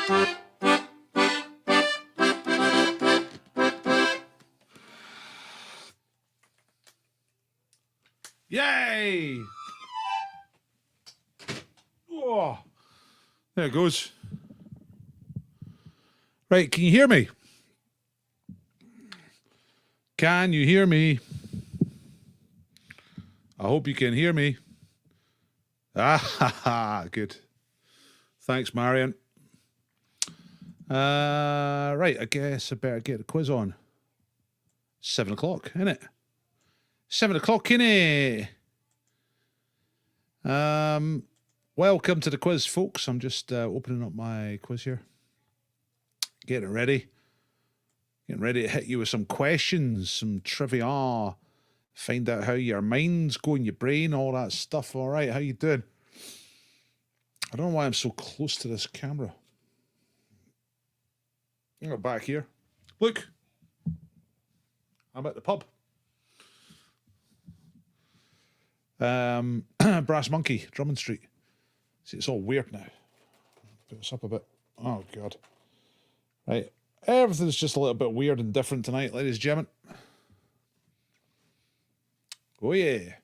Yay! Oh, there it goes. Right, can you hear me? Can you hear me? I hope you can hear me. Ah, ha, ha, good. Thanks, Marion. Right, I guess I better get the quiz on. 7 o'clock, isn't it? 7 o'clock, innit? Welcome to the quiz, folks. I'm just opening up my quiz here. Getting ready. Getting ready to hit you with some questions, some trivia. Find out how your mind's going, your brain, all that stuff. All right, how you doing? I don't know why I'm so close to this camera. Go back here. Look. I'm at the pub. Brass Monkey, Drummond Street. See, it's all weird now. Put this up a bit. Oh, God. Right. Everything's just a little bit weird and different tonight, ladies and gentlemen. Oh, yeah.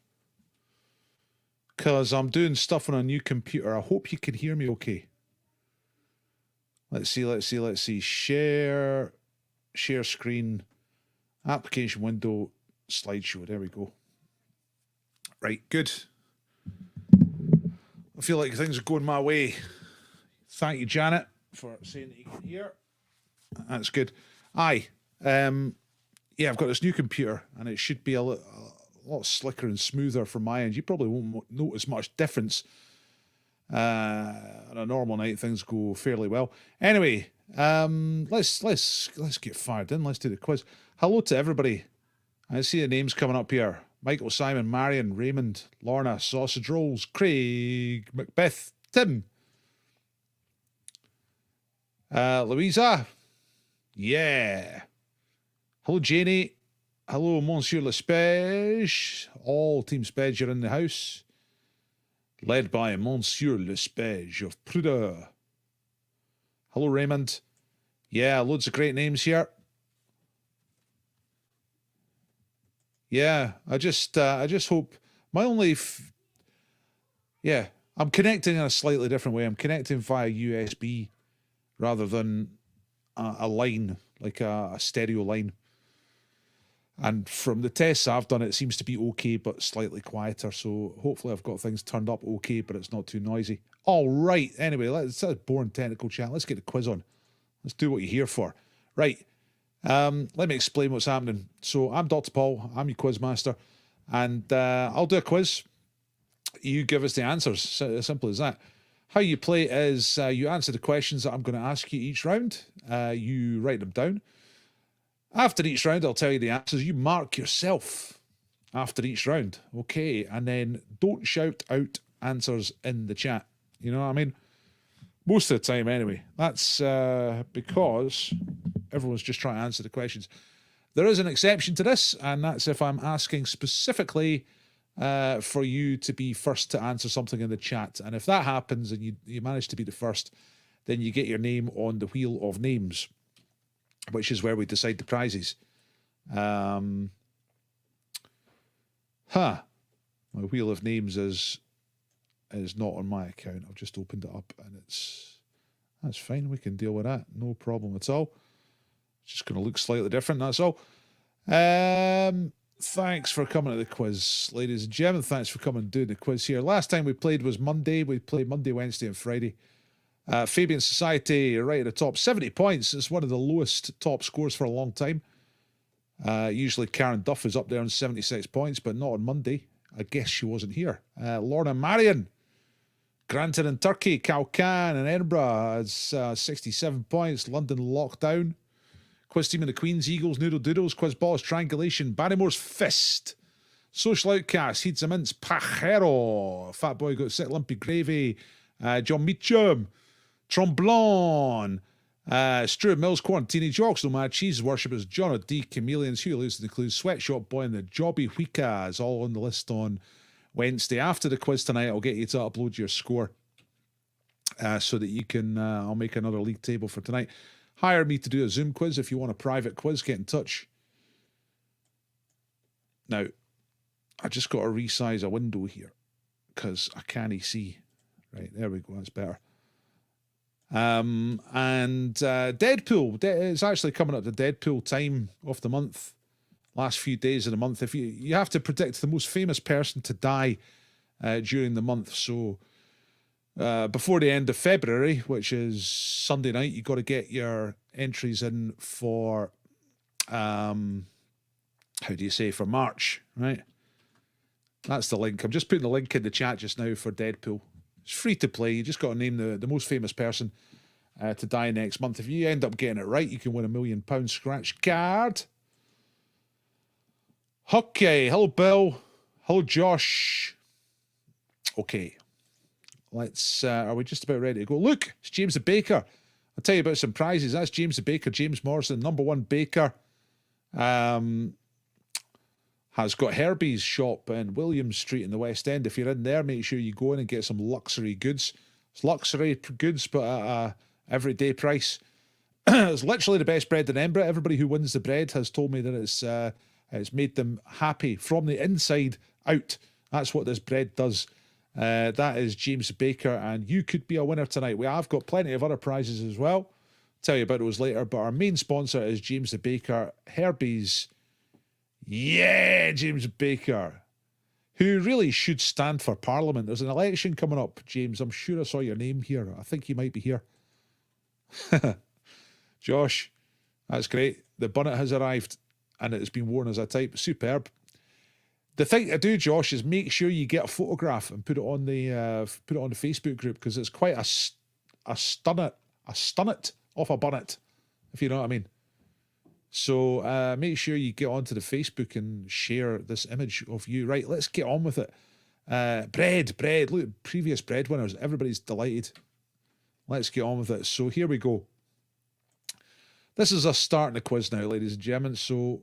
Because I'm doing stuff on a new computer. I hope you can hear me okay. Let's see. Share screen, application window, slideshow. There we go. Right, good. I feel like things are going my way. Thank you, Janet, for saying that you can hear. That's good. Aye. Yeah, I've got this new computer, and it should be a lot slicker and smoother from my end. You probably won't notice much difference. On a normal night, things go fairly well. Anyway, let's get fired in. Let's do the quiz. Hello to everybody. I see the names coming up here. Michael, Simon, Marion, Raymond, Lorna, Sausage Rolls, Craig, Macbeth, Tim, Louisa. Yeah. Hello, Janie. Hello, Monsieur Lespege. All Team Spege are in the house. Led by Monsieur Lespege of Pruda. Hello, Raymond. Yeah, loads of great names here. Yeah, I just hope my only... yeah, I'm connecting in a slightly different way. I'm connecting via USB rather than a line, like a stereo line. And from the tests I've done, it seems to be okay, but slightly quieter. So hopefully I've got things turned up okay, but it's not too noisy. All right. Anyway, that's a boring technical chat. Let's get the quiz on. Let's do what you're here for. Right. Let me explain what's happening. So I'm Dr. Paul. I'm your Quizmaster. And I'll do a quiz. You give us the answers. As simple as that. How you play is you answer the questions that I'm going to ask you each round. You write them down. After each round, I'll tell you the answers. You mark yourself after each round, okay? And then don't shout out answers in the chat. You know what I mean? Most of the time, anyway. That's because everyone's just trying to answer the questions. There is an exception to this, and that's if I'm asking specifically for you to be first to answer something in the chat. And if that happens and you manage to be the first, then you get your name on the wheel of names, which is where we decide the prizes. My wheel of names is not on my account. I've just opened it up, and that's fine. We can deal with that. No problem at all. It's just going to look slightly different, that's all. Thanks for coming to the quiz, ladies and gentlemen. Thanks for coming and doing the quiz here. Last time we played was Monday. We played Monday, Wednesday, and Friday. Fabian Society right at the top, 70 points. It's one of the lowest top scores for a long time. Usually Karen Duff is up there on 76 points, but not on Monday. I guess she wasn't here. Lorna Marion, Granton in Turkey, Calcan in Edinburgh has 67 points. London Lockdown. Quiz Team in the Queens, Eagles, Noodle Doodles, Quiz Balls, Triangulation, Barrymore's Fist, Social Outcast, Heeds a Mints, Pajero, Fat Boy Got Sick, Lumpy Gravy, John Meacham, Tromblon, Stuart Mills, Quarantini, Jocks, Nomad, Cheese Worshippers, John O'D, Chameleons, Hugh Lewis and the Clues, Sweatshop Boy, and the Jobby Huicas, all on the list on Wednesday. After the quiz tonight, I'll get you to upload your score. so that you can, I'll make another league table for tonight. Hire me to do a Zoom quiz. If you want a private quiz, get in touch. Now, I just got to resize a window here because I can't see. Right, there we go. That's better. And Deadpool. It's actually coming up to Deadpool time of the month. Last few days of the month. If you have to predict the most famous person to die during the month. So before the end of February, which is Sunday night, you got to get your entries in for how do you say, for March, right? That's the link. I'm just putting the link in the chat just now for Deadpool. It's free to play. You just got to name the most famous person to die next month. If you end up getting it right, you can win £1 million scratch card. Okay. Hello, Bill. Hello, Josh. Okay. Let's, are we just about ready to go? Look, it's James the Baker. I'll tell you about some prizes. That's James the Baker, James Morrison, #1 baker. Has got Herbie's shop in William Street in the West End. If you're in there, make sure you go in and get some luxury goods. It's luxury goods, but at a everyday price. It's literally the best bread in Edinburgh. Everybody who wins the bread has told me that it's made them happy from the inside out. That's what this bread does. That is James Baker, and you could be a winner tonight. I've got plenty of other prizes as well. Tell you about those later, but our main sponsor is James the Baker, Herbie's. Yeah, James Baker, who really should stand for Parliament. There's an election coming up, James. I'm sure I saw your name here. I think you might be here. Josh, that's great. The bonnet has arrived and it has been worn as a type. Superb. The thing to do, Josh, is make sure you get a photograph and put it on the Facebook group, because it's quite a stunnet off a bonnet, if you know what I mean. So make sure you get onto the Facebook and share this image of you. Right, let's get on with it. Bread. Look at previous bread winners. Everybody's delighted. Let's get on with it. So here we go. This is us starting the quiz now, ladies and gentlemen. So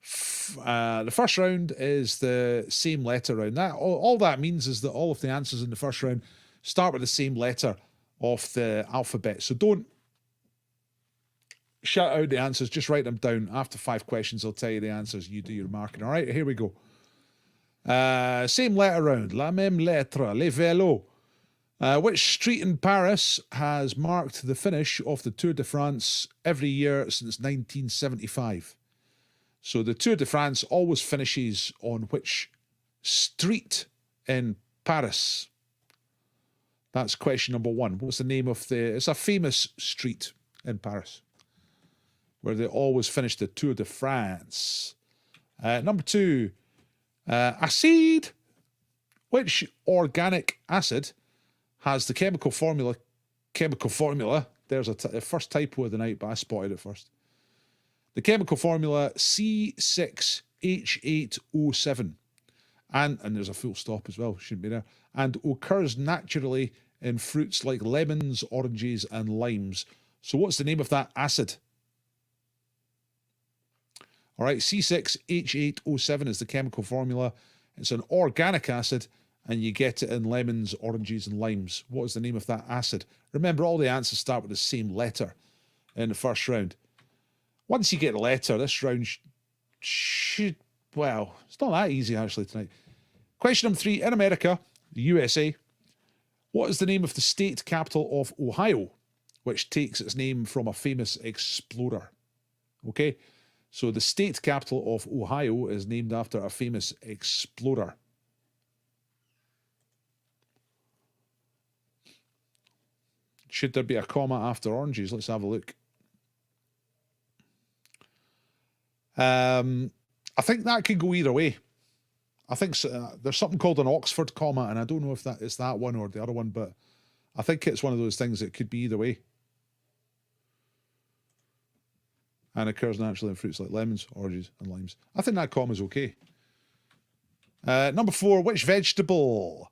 the first round is the same letter round. All that means is that all of the answers in the first round start with the same letter of the alphabet. So don't shout out the answers, just write them down. After 5 questions, I'll tell you the answers. You do your marking. All right, here we go. Same letter round. La même lettre. Les vélos. Which street in Paris has marked the finish of the Tour de France every year since 1975? So the Tour de France always finishes on which street in Paris? That's question number 1. What's the name of it's a famous street in Paris where they always finish the Tour de France. Number 2, acid. Which organic acid has the chemical formula? There's the first typo of the night, but I spotted it first. The chemical formula C6H8O7. And there's a full stop as well, shouldn't be there. And occurs naturally in fruits like lemons, oranges, and limes. So what's the name of that acid? All right, C6H8O7 is the chemical formula. It's an organic acid, and you get it in lemons, oranges, and limes. What is the name of that acid? Remember, all the answers start with the same letter in the first round. Once you get the letter, this round should, well, it's not that easy actually tonight. Question number 3, in America, the USA, what is the name of the state capital of Ohio, which takes its name from a famous explorer? Okay, so the state capital of Ohio is named after a famous explorer. Should there be a comma after oranges? Let's have a look. I think that could go either way. I think there's something called an Oxford comma, and I don't know if that is that one or the other one, but I think it's one of those things that could be either way. And occurs naturally in fruits like lemons, oranges, and limes. I think that comma is okay. Number 4, which vegetable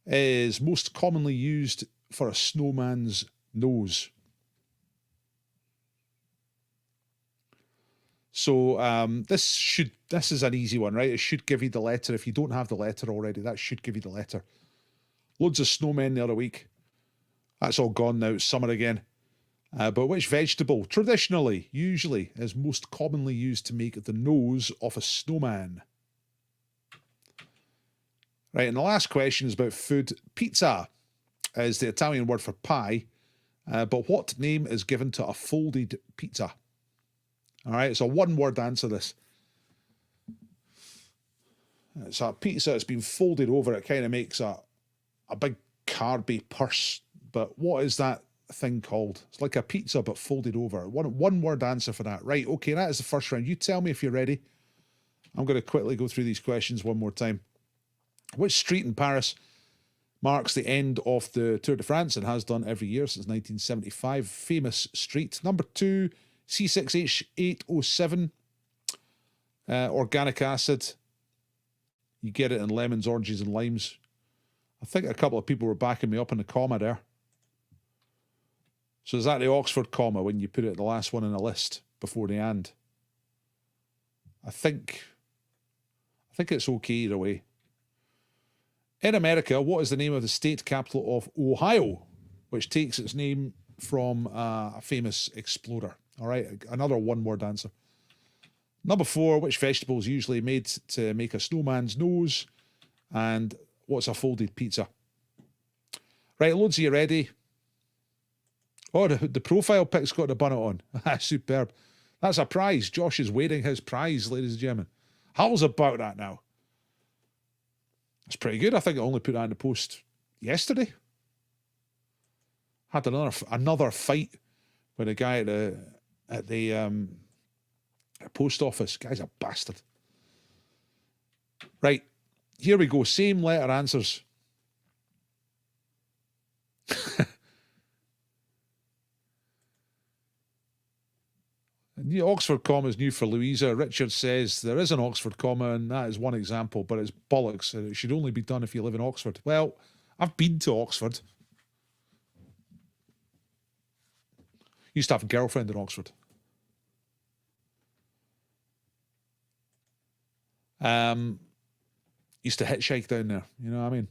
is most commonly used for a snowman's nose? So this is an easy one, right? It should give you the letter. If you don't have the letter already, that should give you the letter. Loads of snowmen the other week. That's all gone now. It's summer again. But which vegetable, traditionally, usually, is most commonly used to make the nose of a snowman? Right, and the last question is about food. Pizza is the Italian word for pie, but what name is given to a folded pizza? All right, it's a one-word answer, this. It's a pizza that's been folded over. It kind of makes a big carby purse. But what is that thing called? It's like a pizza but folded over. One word answer for that. Right, okay, that is the first round. You tell me if you're ready. I'm going to quickly go through these questions one more time. Which street in Paris marks the end of the Tour de France and has done every year since 1975? Famous street. Number 2, C6H807. Organic acid. You get it in lemons, oranges, and limes. I think a couple of people were backing me up in the comma there. So is that the Oxford comma when you put it the last one in a list before the and? I think it's okay either way. In America, what is the name of the state capital of Ohio, which takes its name from a famous explorer? All right, another one-word answer. Number 4, which vegetable is usually made to make a snowman's nose? And what's a folded pizza? Right, loads of you ready? Oh, the profile pic's got the bonnet on. Superb. That's a prize. Josh is wearing his prize, ladies and gentlemen. How's about that now? That's pretty good. I think I only put that in the post yesterday. Had another fight with a guy at the post office. Guy's a bastard. Right, here we go. Same letter answers. The Oxford comma is new for Louisa. Richard says there is an Oxford comma, and that is one example, but it's bollocks. It should only be done if you live in Oxford. Well, I've been to Oxford. Used to have a girlfriend in Oxford. Used to hitchhike down there. You know what I mean?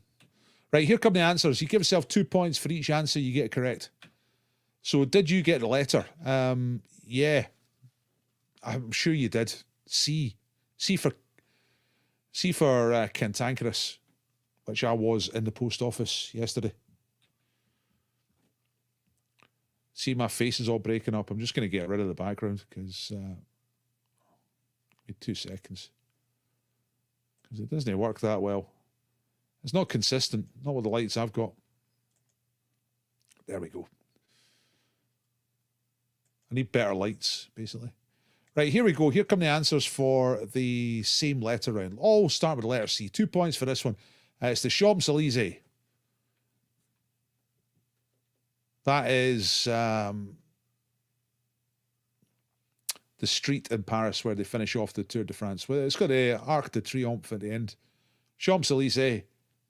Right, here come the answers. You give yourself 2 points for each answer you get correct. So did you get the letter? Yeah. I'm sure you did. C for cantankerous, which I was in the post office yesterday. See, my face is all breaking up. I'm just going to get rid of the background because give me 2 seconds. Because it doesn't work that well. It's not consistent, not with the lights I've got. There we go. I need better lights, basically. Right, here we go. Here come the answers for the same letter round. All start with the letter C. 2 points for this one. It's the Champs-Élysées. That is the street in Paris where they finish off the Tour de France. Well, it's got the Arc de Triomphe at the end. Champs-Élysées,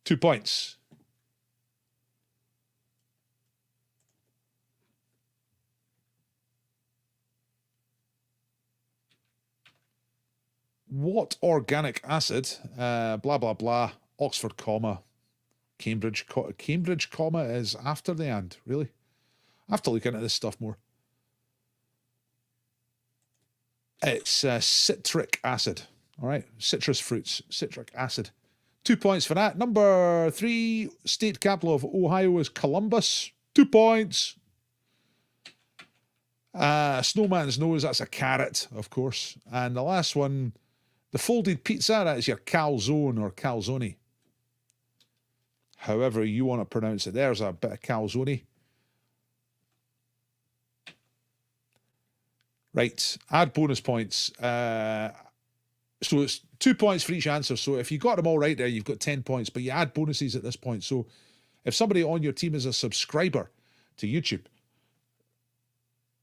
2 points. What organic acid, blah, blah, blah, Oxford comma, Cambridge comma is after the and, really? I have to look into this stuff more. It's citric acid, all right? Citrus fruits, citric acid. 2 points for that. Number 3, state capital of Ohio is Columbus. 2 points. Snowman's nose, that's a carrot, of course. And the last one, the folded pizza, that is your calzone or calzone. However you want to pronounce it. There's a bit of calzone. Right, add bonus points. So it's 2 points for each answer. So if you got them all right there, you've got 10 points, but you add bonuses at this point. So if somebody on your team is a subscriber to YouTube,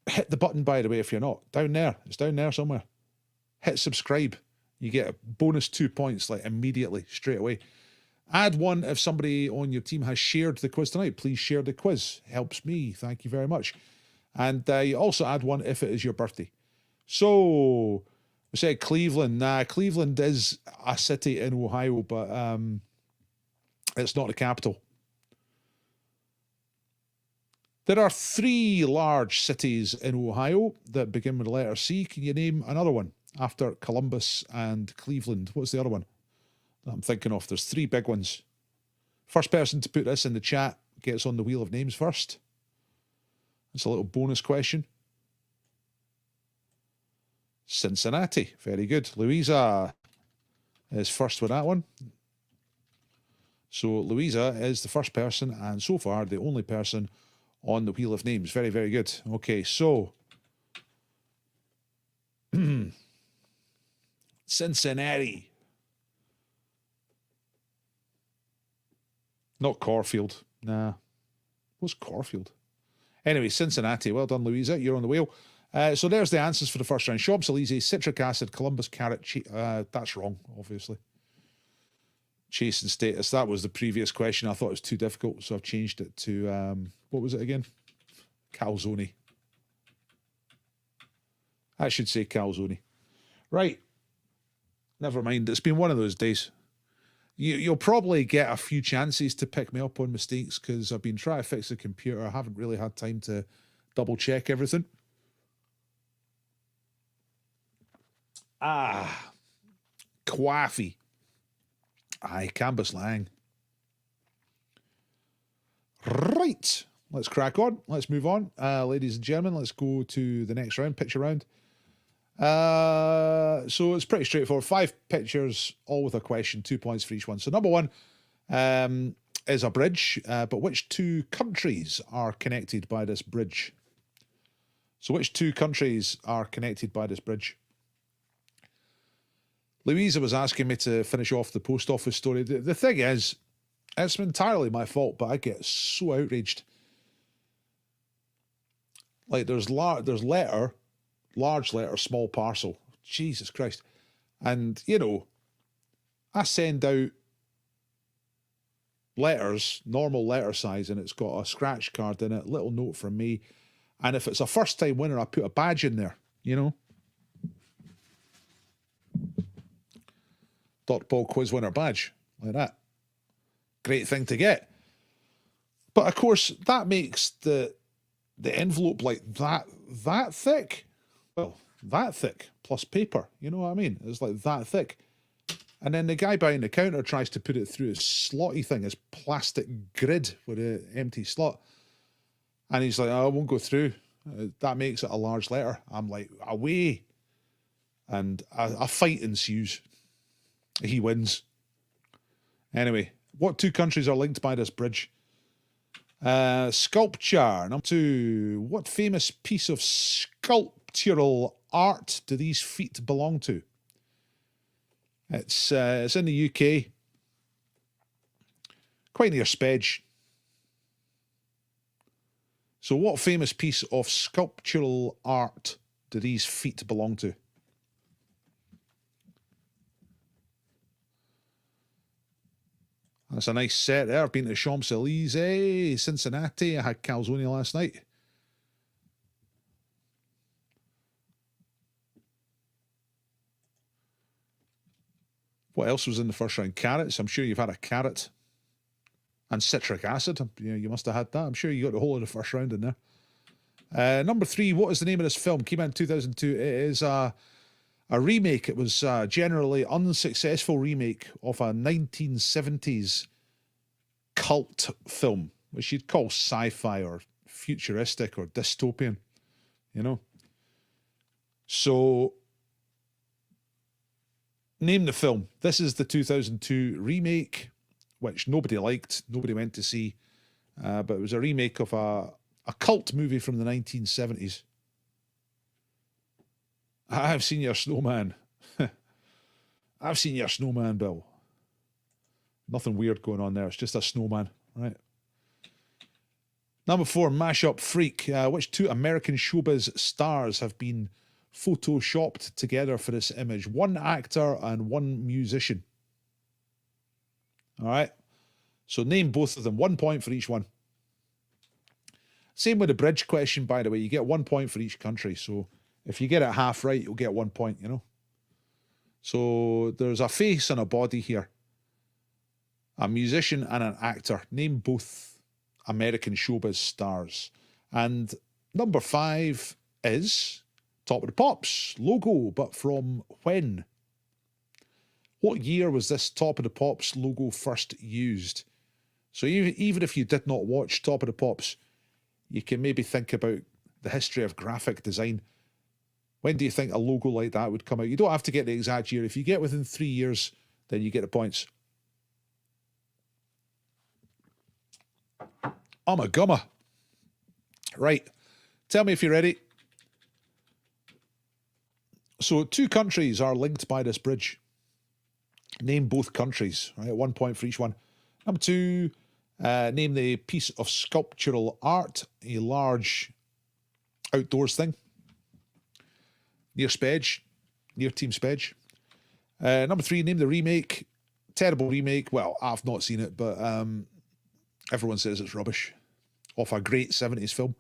hit the button, by the way, if you're not. Down there. It's down there somewhere. Hit subscribe. You get a bonus 2 points, like immediately, straight away. Add one if somebody on your team has shared the quiz tonight. Please share the quiz. Helps me. Thank you very much. And you also add one if it is your birthday. So, we said Cleveland. Nah, Cleveland is a city in Ohio, but it's not the capital. There are 3 large cities in Ohio that begin with the letter C. Can you name another one after Columbus and Cleveland? What's the other one that I'm thinking of? There's 3 big ones. First person to put this in the chat gets on the wheel of names first. It's a little bonus question. Cincinnati. Very good. Louisa is first with that one. So Louisa is the first person and so far the only person on the wheel of names. Very, very good. Okay, so Cincinnati. Not Caulfield. Nah. What's Caulfield? Anyway, Cincinnati. Well done, Louisa. You're on the wheel. So there's the answers for the first round. Champs-Élysées, citric acid, Columbus, carrot. That's wrong, obviously. Chase and status. That was the previous question. I thought it was too difficult, so I've changed it to, what was it again? Calzone. I should say calzone. Right. Never mind. It's been one of those days. You'll probably get a few chances to pick me up on mistakes because I've been trying to fix the computer. I haven't really had time to double check everything. Coffee. Aye, Canvas Lang. Right. Let's crack on. Let's move on. Ladies and gentlemen, let's go to the next round, picture round. So it's pretty straightforward. 5 pictures, all with a question, 2 points for each one. So number 1 is a bridge, but which 2 countries are connected by this bridge? So which 2 countries are connected by this bridge? Louisa was asking me to finish off the post office story. The thing is, it's entirely my fault, but I get so outraged. Like there's letter, large letter, small parcel. Jesus Christ. And, you know, I send out letters, normal letter size, and it's got a scratch card in it, little note from me. And if it's a first time winner, I put a badge in there, you know. Dr. Paul quiz winner badge, like that. Great thing to get. But of course, that makes the envelope like that thick. Well, that thick plus paper, you know what I mean? It's like that thick. And then the guy behind the counter tries to put it through his slotty thing, his plastic grid with an empty slot. And he's like, oh, it won't go through. That makes it a large letter. I'm like, away. And a fight ensues. He wins. Anyway, what 2 countries are linked by this bridge? Sculpture. Number 2. What famous piece of sculptural art do these feet belong to? It's in the UK. Quite near Spedge. So what famous piece of sculptural art do these feet belong to? That's a nice set there. I've been to Champs-Élysées, Cincinnati. I had calzone last night. What else was in the first round? Carrots. I'm sure you've had a carrot. And citric acid. You must have had that. I'm sure you got the whole of the first round in there. Number 3. What is the name of this film? Came out in 2002. It is a remake. It was a generally unsuccessful remake of a 1970s cult film, which you'd call sci-fi or futuristic or dystopian, you know. So, name the film. This is the 2002 remake, which nobody liked, nobody went to see, but it was a remake of a cult movie from the 1970s. I've seen your snowman. I've seen your snowman, Bill. Nothing weird going on there. It's just a snowman, right? Number 4, mashup freak. Which 2 American showbiz stars have been photoshopped together for this image? 1 actor and 1 musician. All right. So name both of them. 1 point for each one. Same with the bridge question, by the way. You get 1 point for each country. So if you get it half right, you'll get 1 point, you know. So there's a face and a body here. A musician and an actor. Name both American showbiz stars. And number 5 is Top of the Pops logo, but from when? What year was this Top of the Pops logo first used? So even if you did not watch Top of the Pops, you can maybe think about the history of graphic design. When do you think a logo like that would come out? You don't have to get the exact year. If you get within 3 years, then you get the points. I'm a gummer. Right. Tell me if you're ready. So 2 countries are linked by this bridge. Name both countries. Right, 1 point for each one. Number 2, name the piece of sculptural art, a large outdoors thing. Near Spedge, near Team Spedge. Number 3, name the remake. Terrible remake. Well, I've not seen it, but everyone says it's rubbish. Off a great 70s film.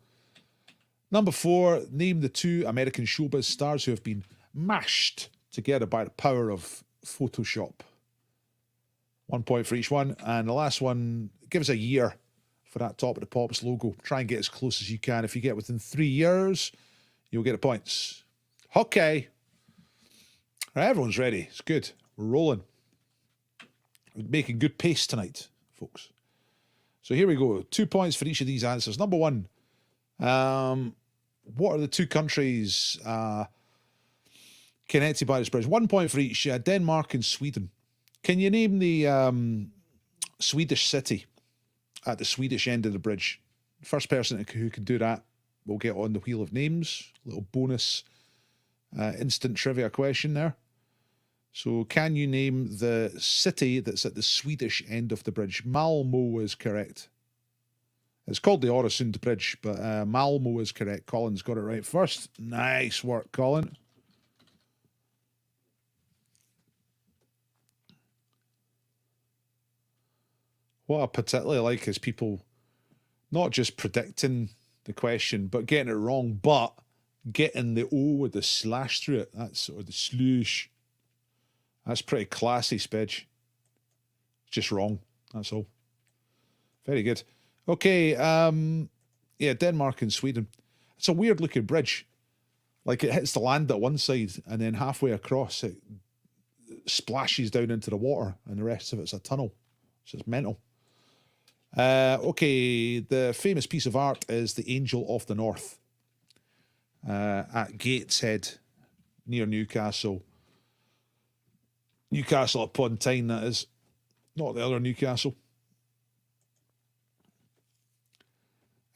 Number 4, name the 2 American showbiz stars who have been mashed together by the power of Photoshop. 1 point for each one. And the last one, give us a year for that Top of the Pops logo. Try and get as close as you can. If you get within 3 years, you'll get the points. Okay. Right, everyone's ready. It's good. We're rolling. We're making good pace tonight, folks. So here we go. 2 points for each of these answers. Number 1. What are the 2 countries connected by this bridge? 1 point for each. Denmark and Sweden. Can you name the Swedish city at the Swedish end of the bridge? First person who can do that will get on the wheel of names. Little bonus instant trivia question there. So can you name the city that's at the Swedish end of the bridge? Malmo is correct. It's called the Öresund Bridge, but Malmo is correct. Colin's got it right first. Nice work, Colin. What I particularly like is people not just predicting the question, but getting it wrong, but getting the O with the slash through it. That's or the sloosh. That's pretty classy, Spedge. Just wrong. That's all. Very good. Okay. Yeah, Denmark and Sweden. It's a weird looking bridge. Like it hits the land at one side and then halfway across it splashes down into the water and the rest of it's a tunnel. So it's mental. Okay, the famous piece of art is the Angel of the North at Gateshead near Newcastle. Newcastle upon Tyne, that is. Not the other Newcastle.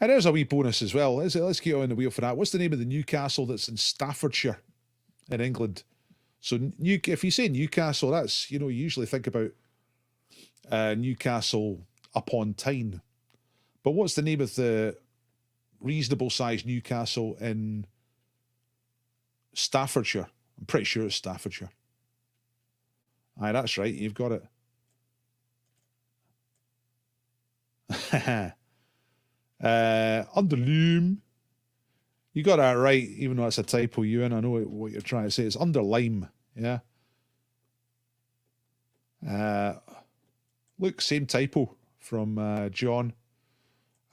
And there's a wee bonus as well. Let's get on the wheel for that. What's the name of the Newcastle that's in Staffordshire in England? So if you say Newcastle, that's, you usually think about Newcastle upon Tyne. But what's the name of the reasonable sized Newcastle in Staffordshire? I'm pretty sure it's Staffordshire. Aye, that's right. You've got it. Underloom. You got that right, even though it's a typo, Ewan. I know what you're trying to say. It's Underlime, yeah. Look, same typo from John.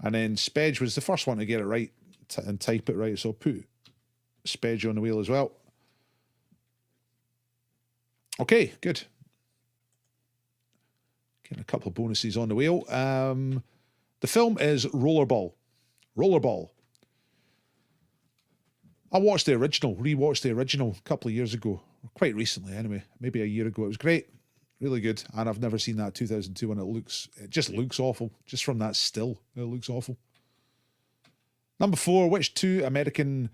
And then Spedge was the first one to get it right and type it right. So I'll put Spedge on the wheel as well. Okay, good. Getting a couple of bonuses on the wheel. The film is Rollerball. Rollerball. I watched the original, rewatched the original a couple of years ago. Quite recently, anyway. Maybe a year ago. It was great. Really good. And I've never seen that 2002 one. It just looks awful. Just from that still, it looks awful. Number 4, which 2 American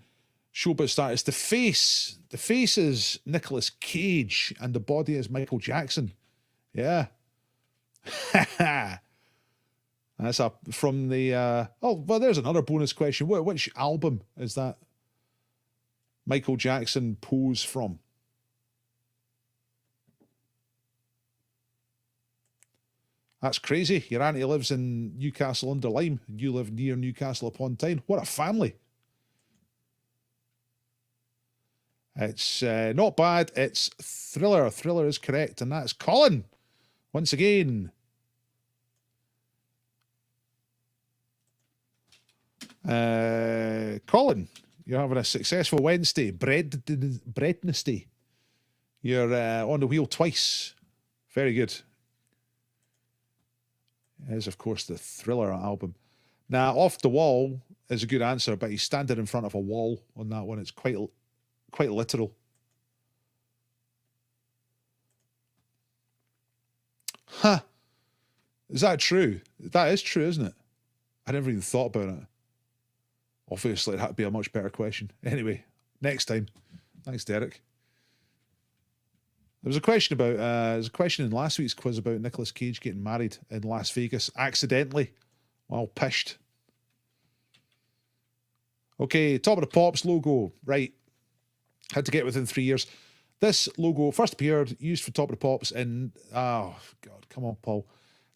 showbiz stars? The face. The face is Nicolas Cage and the body is Michael Jackson. Yeah. That's up from the... oh, well, there's another bonus question. Which album is that Michael Jackson pose from? That's crazy. Your auntie lives in Newcastle under Lyme, and you live near Newcastle upon Tyne. What a family. It's not bad. It's Thriller. Thriller is correct, and that's Colin. Once again. Colin, you're having a successful Wednesday. Breadnesty. You're on the wheel twice. Very good. It is, of course, the Thriller album. Now, Off the Wall is a good answer, but he's standing in front of a wall on that one. It's quite literal. Huh. Is that true? That is true, isn't it? I never even thought about it. Obviously, it had to be a much better question. Anyway, next time. Thanks, Derek. There was a question about, there's a question in last week's quiz about Nicolas Cage getting married in Las Vegas accidentally while pished. Okay, Top of the Pops logo. Right. Had to get within 3 years. This logo first appeared, used for Top of the Pops in, oh, God, come on, Paul.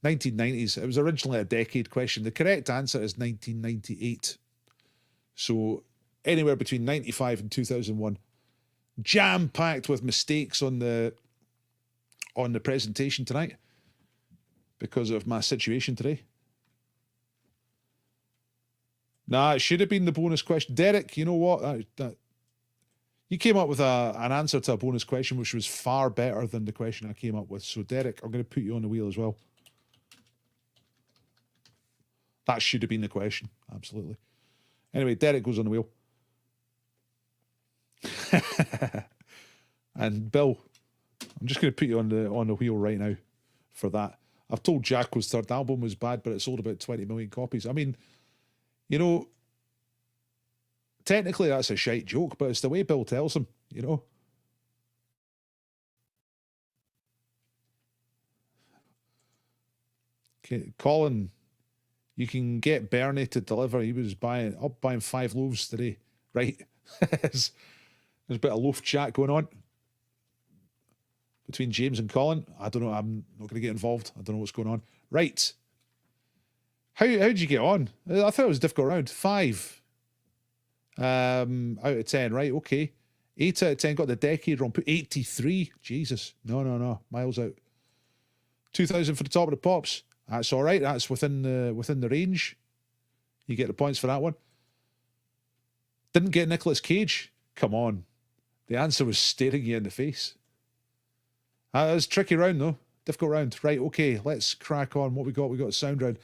1990s. It was originally a decade question. The correct answer is 1998. So anywhere between 95 and 2001. Jam-packed with mistakes on the presentation tonight because of my situation today. Nah, it should have been the bonus question. Derek, you know what? You came up with an answer to a bonus question which was far better than the question I came up with. So, Derek, I'm going to put you on the wheel as well. That should have been the question. Absolutely. Anyway, Derek goes on the wheel. And Bill, I'm just going to put you on the wheel right now for that. I've told Jacko's third album was bad, but it sold about 20 million copies. I mean, you know, technically that's a shite joke, but it's the way Bill tells them, you know. Okay, Colin, you can get Bernie to deliver. He was buying 5 loaves today, right? There's a bit of loaf chat going on between James and Colin. I don't know. I'm not going to get involved. I don't know what's going on. Right. How did you get on? I thought it was a difficult round. 5 out of 10. Right. Okay. 8 out of 10 got the decade wrong. Put 83. Jesus. No. Miles out. 2,000 for the Top of the Pops. That's all right. That's within the range. You get the points for that one. Didn't get Nicolas Cage. Come on. The answer was staring you in the face. That was a tricky round, though. Difficult round. Right, okay, let's crack on. What we got? We got a sound round.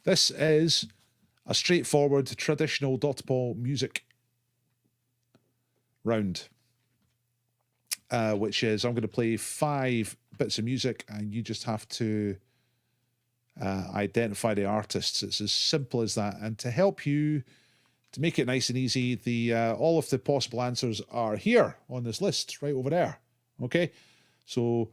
This is a straightforward, traditional Dr. Paul music round, which is I'm going to play 5 bits of music, and you just have to identify the artists. It's as simple as that. And to help you, to make it nice and easy, all of the possible answers are here on this list, right over there. Okay? So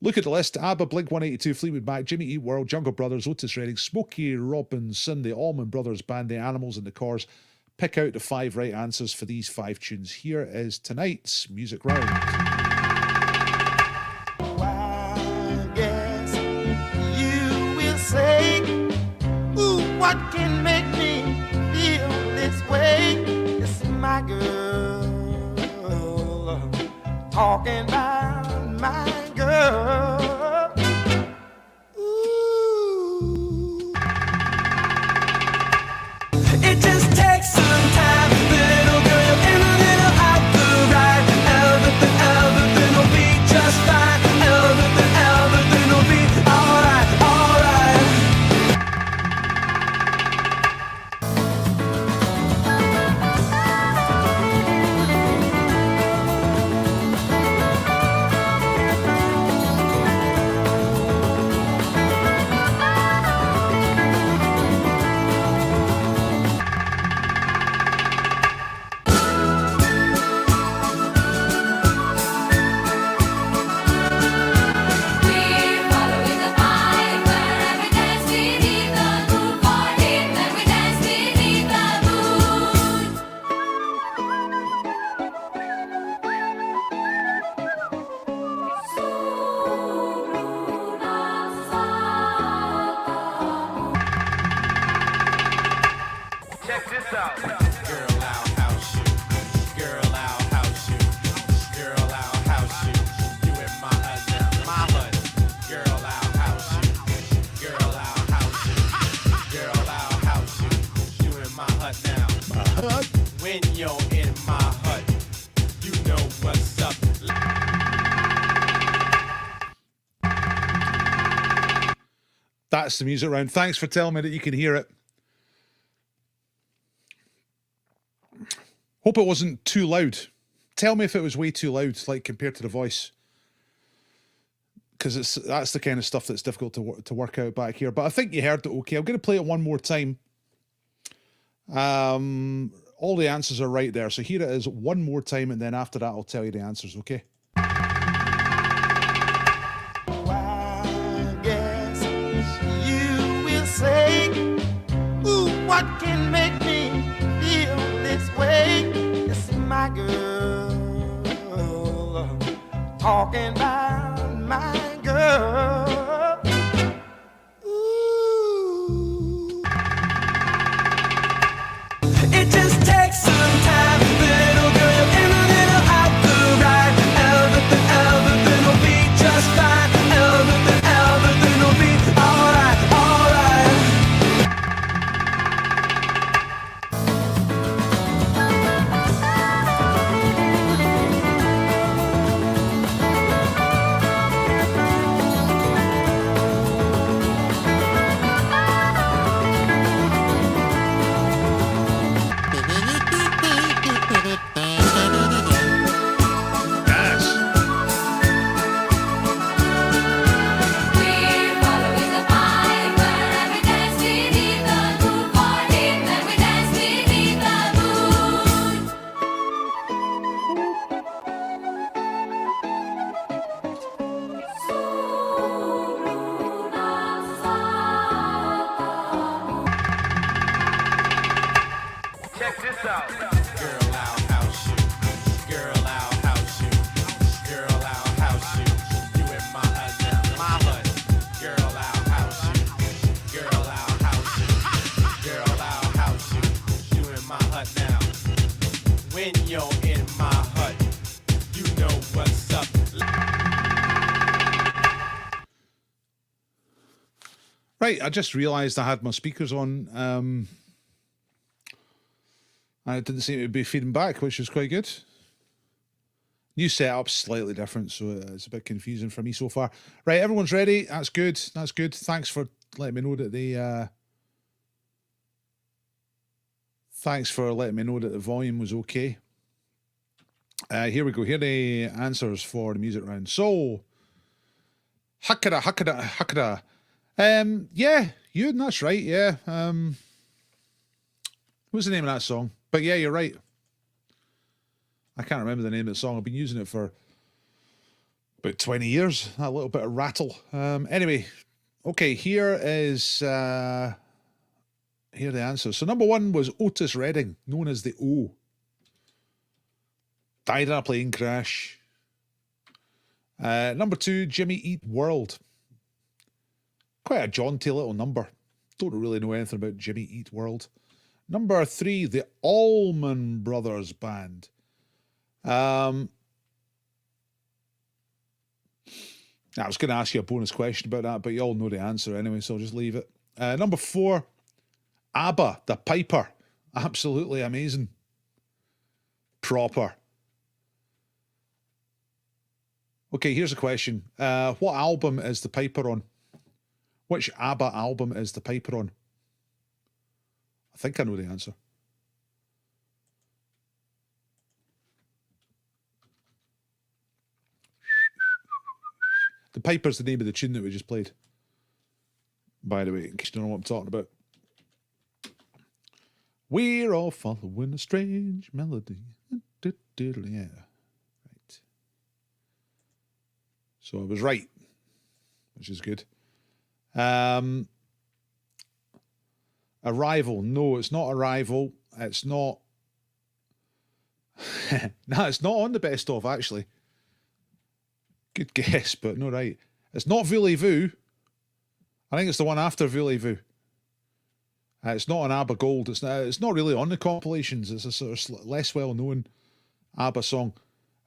look at the list. ABBA, Blink-182, Fleetwood Mac, Jimmy Eat World, Jungle Brothers, Otis Redding, Smokey Robinson, the Allman Brothers Band, the Animals and the Corrs. Pick out the 5 right answers for these 5 tunes. Here is tonight's music round. I guess you will say, ooh, what can make me feel this way? It's my girl talking about my girl. Ooh. It just takes some time, little girl, and a little out the ride. Everything will be just fine. Everything will be alright, alright. That's the music round. Thanks for telling me that you can hear it. Hope it wasn't too loud. Tell me if it was way too loud, like compared to the voice. Because that's the kind of stuff that's difficult to work out back here. But I think you heard it okay. I'm going to play it one more time. All the answers are right there. So here it is one more time, and then after that, I'll tell you the answers, okay? I guess you will say, ooh, what can make me feel this way? It's my girl talking about my girl. Ooh. It just takes some time, little girl, and a little out the ride. Everything will be just fine. Everything will be alright, alright. Yes. We're following the piper and we dance beneath the moon for him and we dance beneath the moon. Check this out. Girl, I'll house you. Girl, I'll house you. Girl, I'll house you. You in my hut now. My hut. Girl, I'll house you. Girl, I'll house you. Girl, I'll house you. You in my hut now. When you're in my hut, you know what's up. Right, I just realised I had my speakers on. And it didn't seem to be feeding back, which is quite good. New setup, slightly different, so it's a bit confusing for me so far. Right, everyone's ready. That's good. That's good. Thanks for letting me know that the thanks for letting me know that the volume was okay. Here we go. Here are the answers for the music round. So, Hakada, Hakada, Hakada. Yeah, you, that's right. Yeah. What's the name of that song? But yeah, you're right. I can't remember the name of the song. I've been using it for about 20 years. That little bit of rattle. Anyway, okay, here is here are the answers. So number one was Otis Redding, known as the O. Died in a plane crash. Number two, Jimmy Eat World. Quite a jaunty little number. Don't really know anything about Jimmy Eat World. Number three, the Allman Brothers Band. I was going to ask you a bonus question about that, but you all know the answer anyway, so I'll just leave it. Number four, ABBA, the Piper. Absolutely amazing. Proper. Okay, here's a question. What album is the Piper on? Which ABBA album is the Piper on? I think I know the answer. The Piper's the name of the tune that we just played. By the way, in case you don't know what I'm talking about. We're all following a strange melody. Yeah. Right. So I was right, which is good. Arrival. No, it's not Arrival. It's not. No, it's not on the best of, actually. Good guess, but no, right. It's not Voulez-Vous. I think it's the one after Voulez-Vous. It's not an ABBA Gold. It's not really on the compilations. It's a sort of less well-known ABBA song.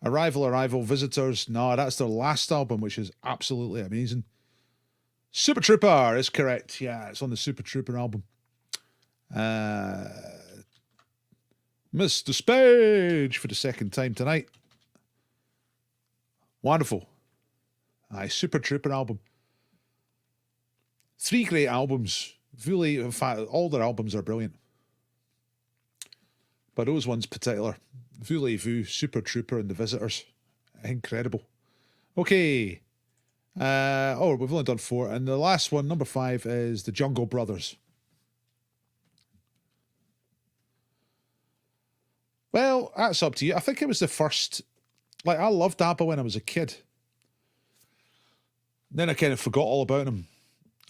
Arrival, Arrival, Visitors. No, that's their last album, which is absolutely amazing. Super Trooper is correct. Yeah, it's on the Super Trooper album. Mr. Spage for the second time tonight. Wonderful. Aye, Super Trooper album. 3 great albums. Really, in fact, all their albums are brilliant. But those ones particular. Voulez-Vous, Super Trooper, and The Visitors. Incredible. Okay. We've only done 4. And the last one, number 5, is The Jungle Brothers. Well, that's up to you. I think it was the first. Like, I loved ABBA when I was a kid. Then I kind of forgot all about them.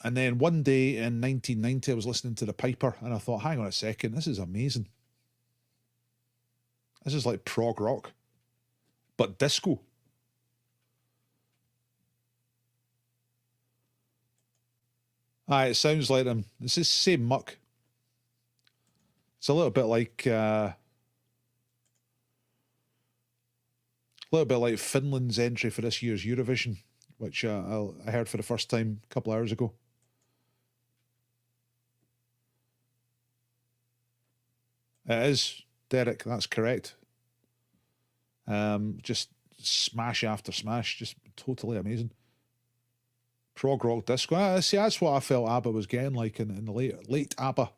And then one day in 1990, I was listening to The Piper, and I thought, hang on a second, this is amazing. This is like prog rock, but disco. Aye, it sounds like them. It's the same muck. It's a little bit like Finland's entry for this year's Eurovision, which I heard for the first time a couple of hours ago. It is, Derek, that's correct. Just smash after smash, just totally amazing. Prog rock disco. See, that's what I felt ABBA was getting like in the late ABBA.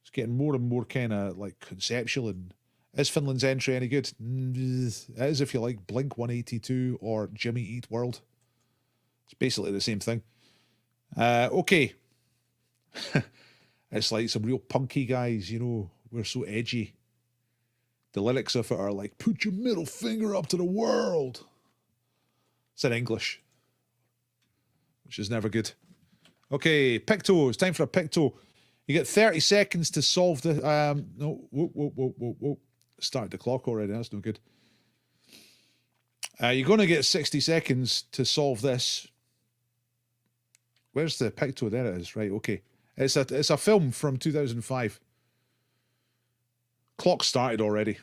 It's getting more and more kind of like conceptual. And is Finland's entry any good? It is if you like Blink 182 or Jimmy Eat World. It's basically the same thing. Okay. It's like some real punky guys, you know, we're so edgy. The lyrics of it are like, put your middle finger up to the world. It's in English, which is never good. Okay, Picto. It's time for a Picto. You get 30 seconds to solve the... no, whoa. Started the clock already. That's no good. You're going to get 60 seconds to solve this. Where's the Picto? There it is. Right, okay. It's a film from 2005. Clock started already.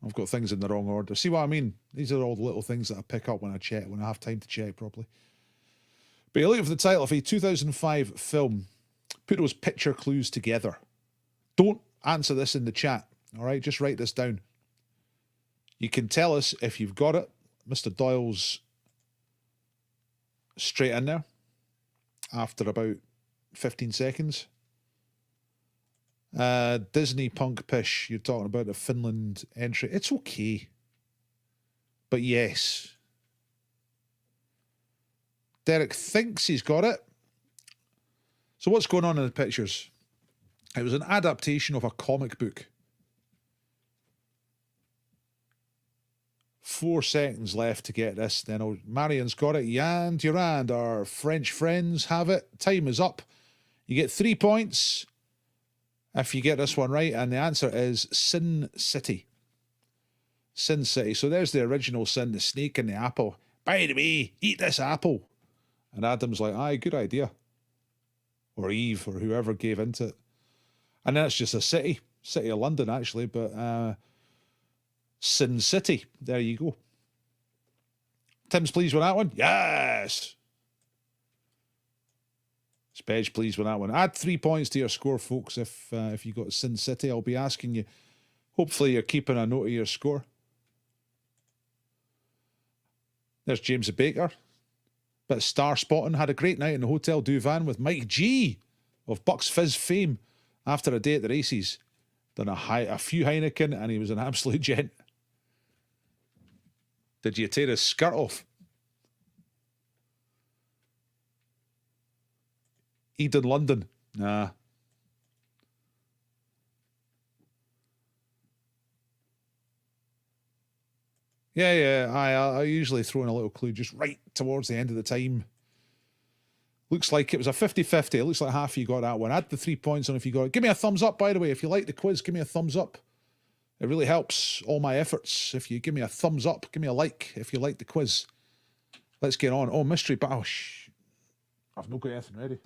I've got things in the wrong order. See what I mean? These are all the little things that I pick up when I have time to check properly. But you look for the title of a 2005 film. Put those picture clues together. Don't answer this in the chat. All right, just write this down. You can tell us if you've got it. Mr. Doyle's straight in there after about 15 seconds. Disney Punk Pish, you're talking about the Finland entry. It's okay. But yes. Derek thinks he's got it. So what's going on in the pictures? It was an adaptation of a comic book. 4 seconds left to get this. Then Marion's got it. Jan Durand, our French friends, have it. Time is up. You get 3 points if you get this one right, and the answer is Sin City. Sin City. So there's the original sin, the snake and the apple. By the way, eat this apple. And Adam's like, aye, good idea. Or Eve, or whoever gave into it. And then it's just a city. City of London, actually, but Sin City. There you go. Tim's pleased with that one? Yes! Spedge pleased with that one. Add 3 points to your score, folks, if you got Sin City. I'll be asking you. Hopefully you're keeping a note of your score. There's James the Baker. Bit of star spotting. Had a great night in the Hotel du Vin with Mike G of Bucks Fizz fame after a day at the races. Done a few Heineken and he was an absolute gent. Did you tear his skirt off? Eden, London. Nah. Yeah. I usually throw in a little clue just right towards the end of the time. Looks like it was a 50-50. It looks like half of you got that one. Add the 3 points on if you got it. Give me a thumbs up, by the way. If you like the quiz, give me a thumbs up. It really helps all my efforts. If you give me a thumbs up, give me a like if you like the quiz. Let's get on. Oh, mystery bag. Oh, I've not got anything ready.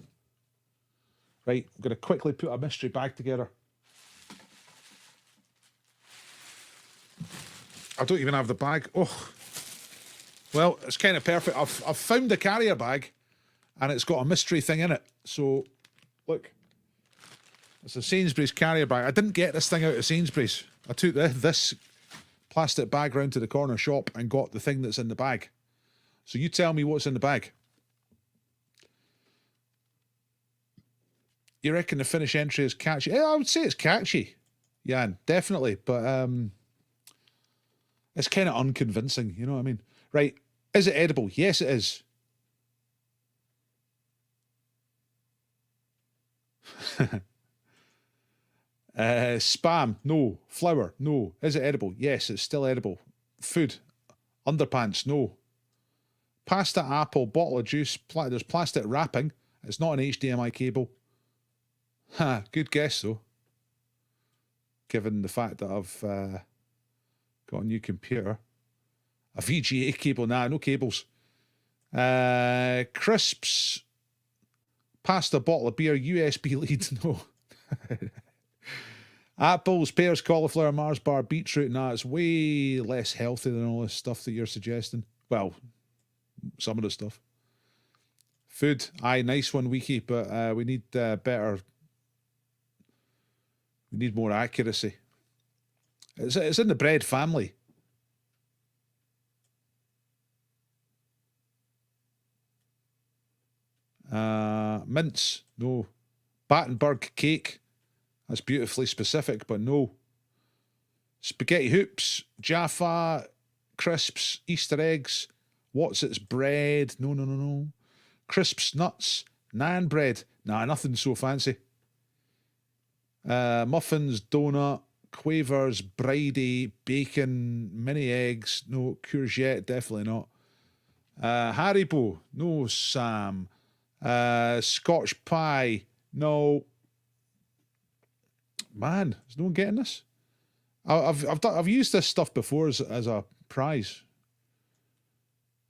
Right, I'm going to quickly put a mystery bag together. I don't even have the bag. Oh, well, it's kind of perfect. I've found the carrier bag, and it's got a mystery thing in it. So, look, it's a Sainsbury's carrier bag. I didn't get this thing out of Sainsbury's. I took this plastic bag round to the corner shop and got the thing that's in the bag. So you tell me what's in the bag. You reckon the Finnish entry is catchy? Yeah, I would say it's catchy. Yeah, definitely. But it's kind of unconvincing. You know what I mean? Right. Is it edible? Yes, it is. Spam? No. Flour? No. Is it edible? Yes, it's still edible. Food? Underpants? No. Pasta, apple, bottle of juice. There's plastic wrapping. It's not an HDMI cable. Ha, good guess though. Given the fact that I've got a new computer. A VGA cable? Nah, no cables. Crisps. Pasta, bottle of beer, USB lead. No. Apples, pears, cauliflower, Mars bar, beetroot. Nah, it's way less healthy than all this stuff that you're suggesting. Well, some of the stuff. Food. Aye, nice one, Wiki, but we need better. We need more accuracy. It's in the bread family. Mince. No. Battenberg cake. That's beautifully specific, but no. Spaghetti hoops, Jaffa, crisps, Easter eggs, what's its bread? No, no, no, no. Crisps, nuts, naan bread. Nah, nothing so fancy. Muffins, donut, quavers, bridie, bacon, mini eggs. No, courgette, definitely not. Haribo, no, Sam. Scotch pie, no. Man, is no one getting this? I've used this stuff before as a prize.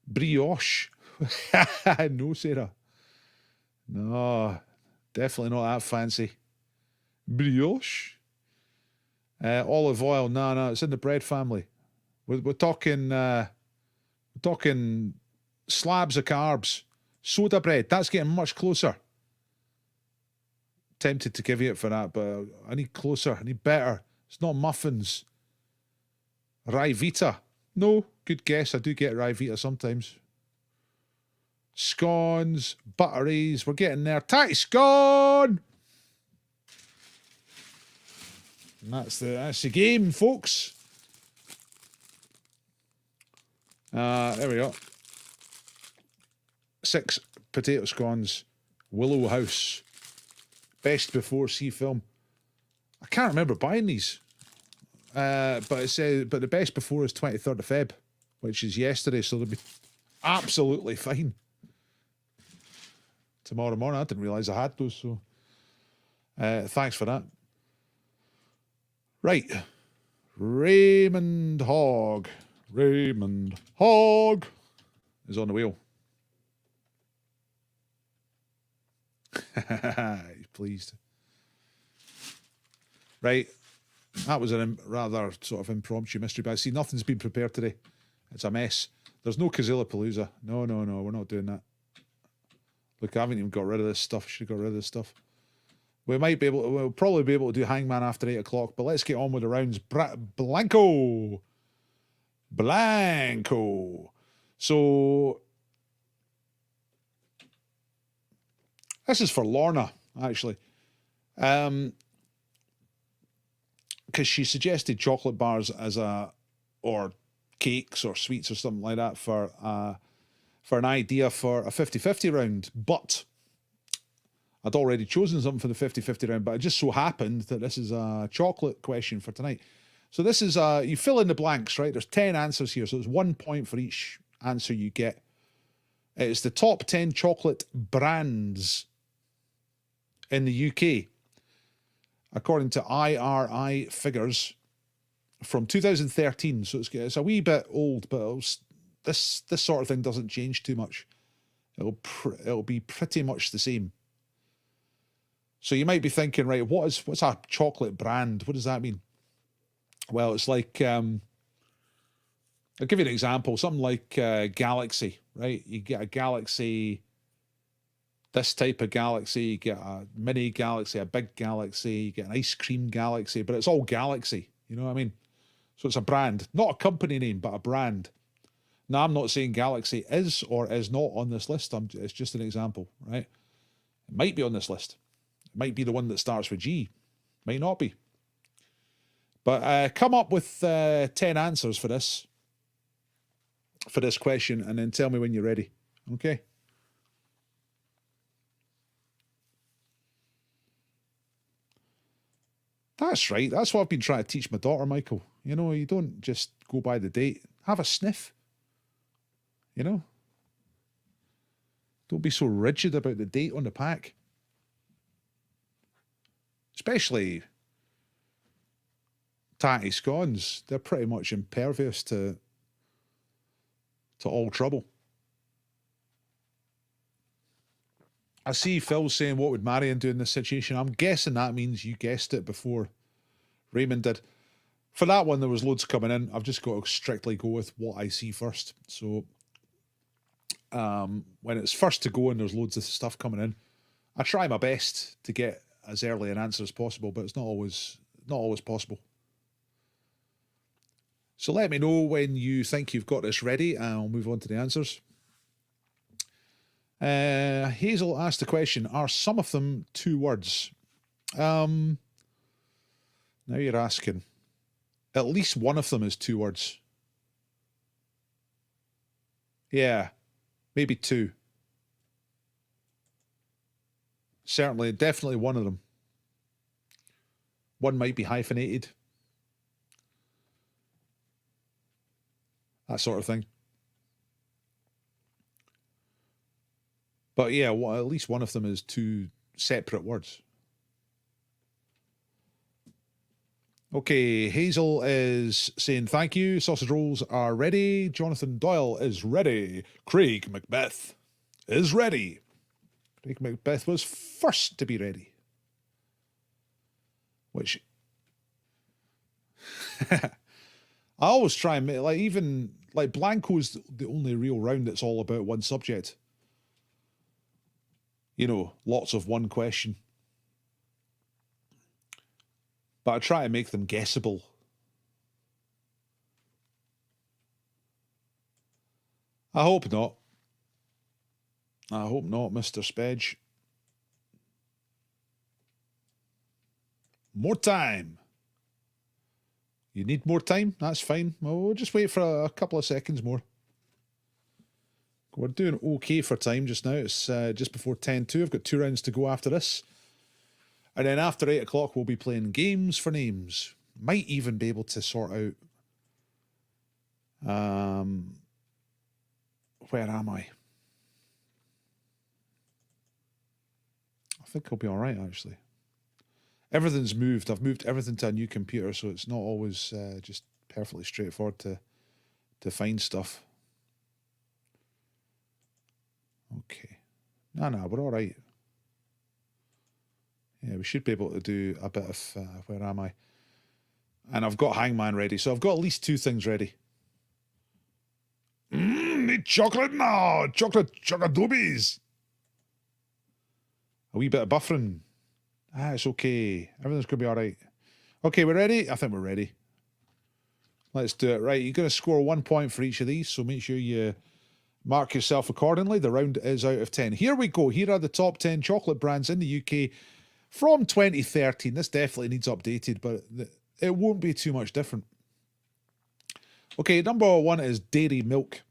Brioche. No, Sarah. No, definitely not that fancy. Brioche. Olive oil. No, it's in the bread family. We're talking slabs of carbs. Soda bread. That's getting much closer. Tempted to give you it for that, but I need closer. I need better. It's not muffins. Rye Vita. No, good guess. I do get Rye Vita sometimes. Scones, butteries. We're getting there. Tatty scone. And that's the game, folks. There we go. 6 potato scones. Willow House. Best before see film. I can't remember buying these. But it says, but the best before is 23rd of Feb, which is yesterday, so they'll be absolutely fine. Tomorrow morning, I didn't realise I had those, so thanks for that. Right. Raymond Hogg. Raymond Hogg is on the wheel. He's pleased. Right. That was a rather sort of impromptu mystery, but I see nothing's been prepared today. It's a mess. There's no Kazillapalooza. No, we're not doing that. Look, I haven't even got rid of this stuff. Should have got rid of this stuff. We'll probably be able to do Hangman after 8 o'clock, but let's get on with the rounds. Blanco. So this is for Lorna, actually. Because she suggested chocolate bars or cakes or sweets or something like that for an idea for a 50-50 round. But I'd already chosen something for the 50-50 round, but it just so happened that this is a chocolate question for tonight. So this is, you fill in the blanks, right? There's 10 answers here, so it's 1 point for each answer you get. It's the top 10 chocolate brands in the UK, according to IRI figures from 2013. So it's a wee bit old, but this sort of thing doesn't change too much. It'll be pretty much the same. So you might be thinking, right, what's a chocolate brand? What does that mean? Well, it's like, I'll give you an example. Something like Galaxy, right? You get a Galaxy, this type of Galaxy, you get a mini Galaxy, a big Galaxy, you get an ice cream Galaxy, but it's all Galaxy, you know what I mean? So it's a brand, not a company name, but a brand. Now, I'm not saying Galaxy is or is not on this list. It's just an example, right? It might be on this list. It Might be the one that starts with G. Might not be. But come up with 10 answers for this question, and then tell me when you're ready. Okay? That's right. That's what I've been trying to teach my daughter, Michael. You know, you don't just go by the date. Have a sniff. You know? Don't be so rigid about the date on the pack. Especially tatty scones. They're pretty much impervious to all trouble. I see Phil saying, what would Marion do in this situation? I'm guessing that means you guessed it before Raymond did. For that one, there was loads coming in. I've just got to strictly go with what I see first. So when it's first to go and there's loads of stuff coming in, I try my best to get as early an answer as possible, but it's not always possible. So let me know when you think you've got this ready, and I'll move on to the answers. Hazel asked the question, are some of them 2 words? Now you're asking. At least one of them is 2 words. Yeah, maybe 2. Certainly, definitely one of them. One might be hyphenated. That sort of thing. But yeah, well, at least one of them is 2 separate words. Okay, Hazel is saying thank you. Sausage rolls are ready. Jonathan Doyle is ready. Craig Macbeth is ready. Craig Macbeth was first to be ready. Which I always try and make, like, even like Blanco's the only real round that's all about one subject. You know, lots of one question. But I try to make them guessable. I hope not. I hope not, Mr. Spedge. More time. You need more time? That's fine. Well, we'll just wait for a couple of seconds more. We're doing okay for time just now. It's just before 10:02. I've got 2 rounds to go after this. And then after 8 o'clock, we'll be playing games for names. Might even be able to sort out... where am I? I think I'll be all right, actually. Everything's moved. I've moved everything to a new computer, so it's not always just perfectly straightforward to find stuff. Okay. No, we're all right. Yeah, we should be able to do a bit of... where am I? And I've got Hangman ready, so I've got at least 2 things ready. Need chocolate now! Chocolate doobies! A wee bit of buffering. It's okay. Everything's going to be all right. Okay, we're ready? I think we're ready. Let's do it. Right, you're going to score 1 point for each of these, so make sure you mark yourself accordingly. The round is out of 10. Here we go. Here are the top 10 chocolate brands in the UK from 2013. This definitely needs updated, but it won't be too much different. Okay, number 1 is dairy milk.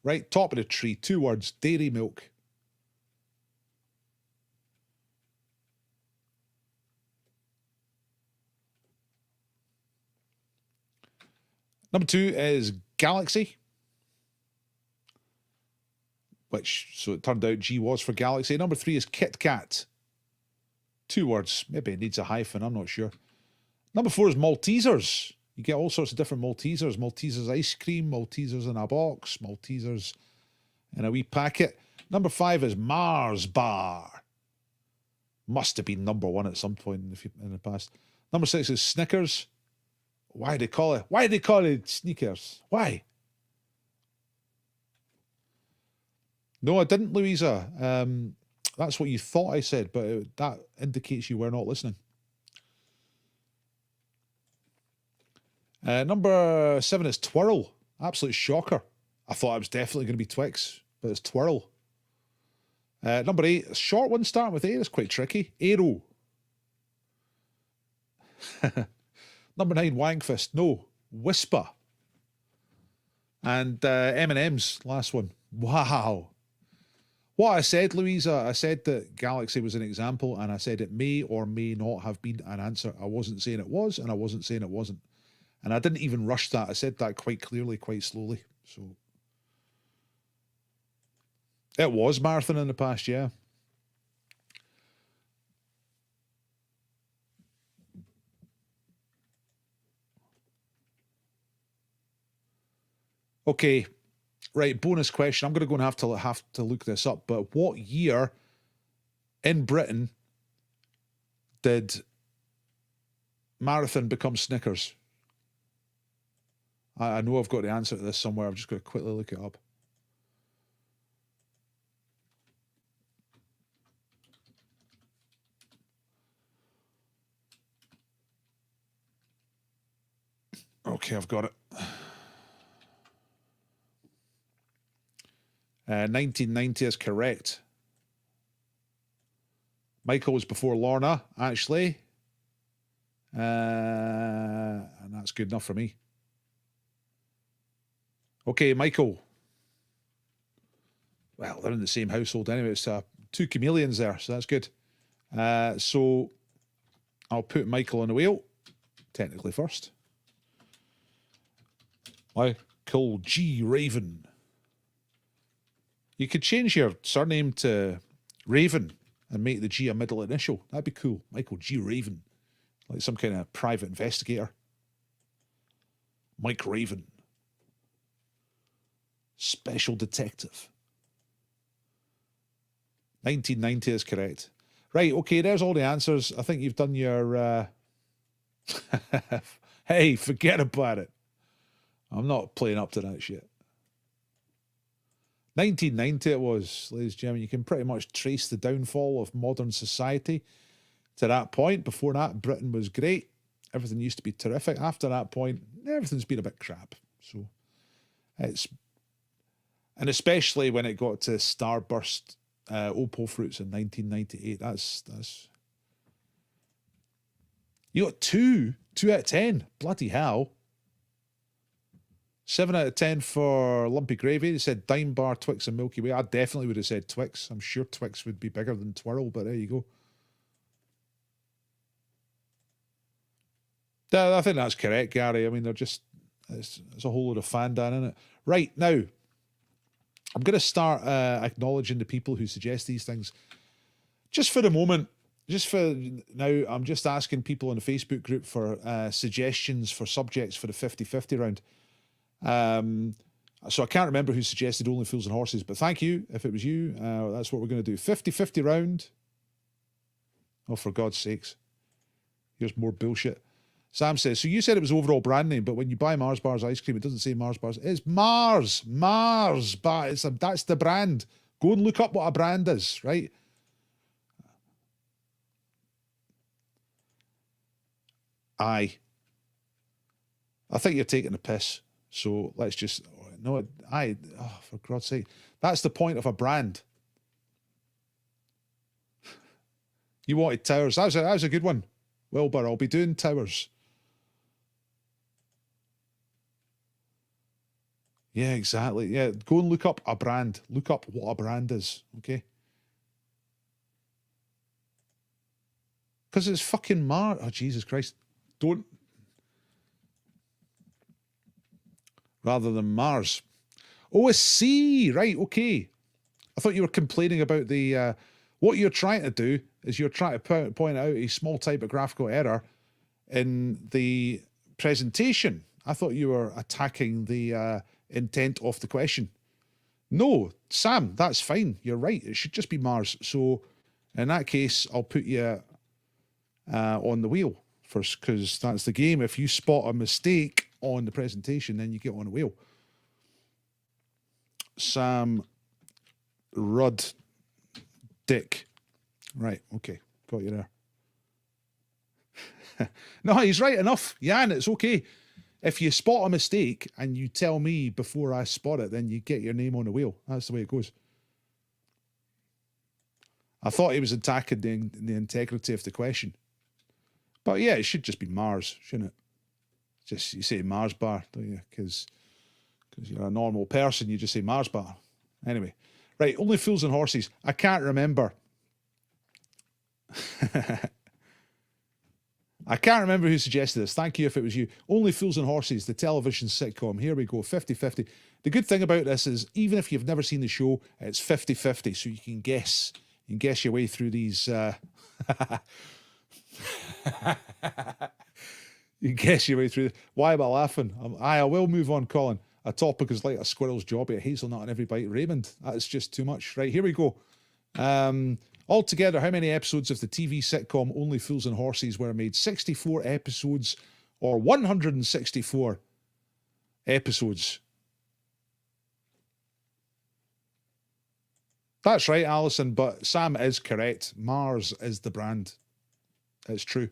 Right, top of the tree. 2 words, dairy milk. Number 2 is Galaxy. So it turned out G was for Galaxy. Number 3 is Kit Kat. 2 words. Maybe it needs a hyphen, I'm not sure. Number 4 is Maltesers. You get all sorts of different Maltesers. Maltesers ice cream, Maltesers in a box, Maltesers in a wee packet. Number 5 is Mars Bar. Must have been number 1 at some point in the past. Number 6 is Snickers. Why do they call it sneakers? Why? No, I didn't, Louisa. That's what you thought I said, but that indicates you were not listening. Number 7 is Twirl. Absolute shocker. I thought it was definitely going to be Twix, but it's Twirl. Number 8, a short one starting with A. It's quite tricky. Aero. Number 9, Wankfist. No, Whisper. And M&M's, last one. Wow. What I said, Louisa, I said that Galaxy was an example, and I said it may or may not have been an answer. I wasn't saying it was, and I wasn't saying it wasn't. And I didn't even rush that. I said that quite clearly, quite slowly. So it was marathon in the past, yeah. Okay, right, bonus question. I'm going to go and have to look this up, but what year in Britain did marathon become Snickers? I know I've got the answer to this somewhere. I've just got to quickly look it up. Okay, I've got it. 1990 is correct. Michael was before Lorna, actually. And that's good enough for me. Okay, Michael. Well, they're in the same household anyway. It's 2 chameleons there, so that's good. So I'll put Michael on the wheel, technically first. Michael G. Raven. You could change your surname to Raven and make the G a middle initial. That'd be cool. Michael G. Raven. Like some kind of private investigator. Mike Raven. Special detective. 1990 is correct. Right, okay, there's all the answers. I think you've done your... Hey, forget about it. I'm not playing up to that shit. 1990 it was, ladies and gentlemen. You can pretty much trace the downfall of modern society to that point. Before that, Britain was great. Everything used to be terrific. After that point, everything's been a bit crap. So it's... And especially when it got to Starburst Opal Fruits in 1998. That's... You got 2 out of 10. Bloody hell. 7 out of 10 for Lumpy Gravy. They said Dime Bar, Twix, and Milky Way. I definitely would have said Twix. I'm sure Twix would be bigger than Twirl, but there you go. I think that's correct, Gary. I mean, they're just... It's a whole load of fandan in it. Right, now, I'm going to start acknowledging the people who suggest these things. Just for the moment, just for now, I'm just asking people in the Facebook group for suggestions for subjects for the 50-50 round. So I can't remember who suggested Only Fools and Horses, but thank you. If it was you, that's what we're going to do. 50-50 round. Oh, for God's sakes. Here's more bullshit. Sam says, so you said it was overall brand name, but when you buy Mars Bars ice cream, it doesn't say Mars Bars. It's Mars. Mars. But that's the brand. Go and look up what a brand is, right? Aye. I think you're taking a piss. So let's just... No, for God's sake. That's the point of a brand. You wanted Towers. That was a good one. Wilbur, I'll be doing Towers. Yeah, exactly. Yeah, go and look up a brand. Look up what a brand is, okay? Because it's fucking Mars. Oh, Jesus Christ. Don't... Rather than Mars. Oh, a C. Right, okay. I thought you were complaining about the... what you're trying to do is you're trying to point out a small typographical error in the presentation. I thought you were attacking the intent of the question. No, Sam, that's fine. You're right. It should just be Mars. So in that case, I'll put you on the wheel first, because that's the game. If you spot a mistake on the presentation, then you get on the wheel. Sam Rudd Dick. Right, okay. Got you there. No, he's right enough. Jan, it's okay. If you spot a mistake and you tell me before I spot it, then you get your name on the wheel. That's the way it goes. I thought he was attacking the integrity of the question. But yeah, it should just be Mars, shouldn't it? Just you say Mars bar, don't you? Because you're a normal person, you just say Mars bar. Anyway, right, Only Fools and Horses. I can't remember. I can't remember who suggested this. Thank you if it was you. Only Fools and Horses, the television sitcom. Here we go, 50-50. The good thing about this is, even if you've never seen the show, it's 50-50, so you can guess. You can guess your way through these... You guess your way through. Why am I laughing? I will move on, Colin. A topic is like a squirrel's job, a hazelnut on every bite. Raymond, that's just too much. Right, here we go. Altogether, how many episodes of the TV sitcom Only Fools and Horses were made? 64 episodes or 164 episodes? That's right, Alison, but Sam is correct. Mars is the brand. It's true.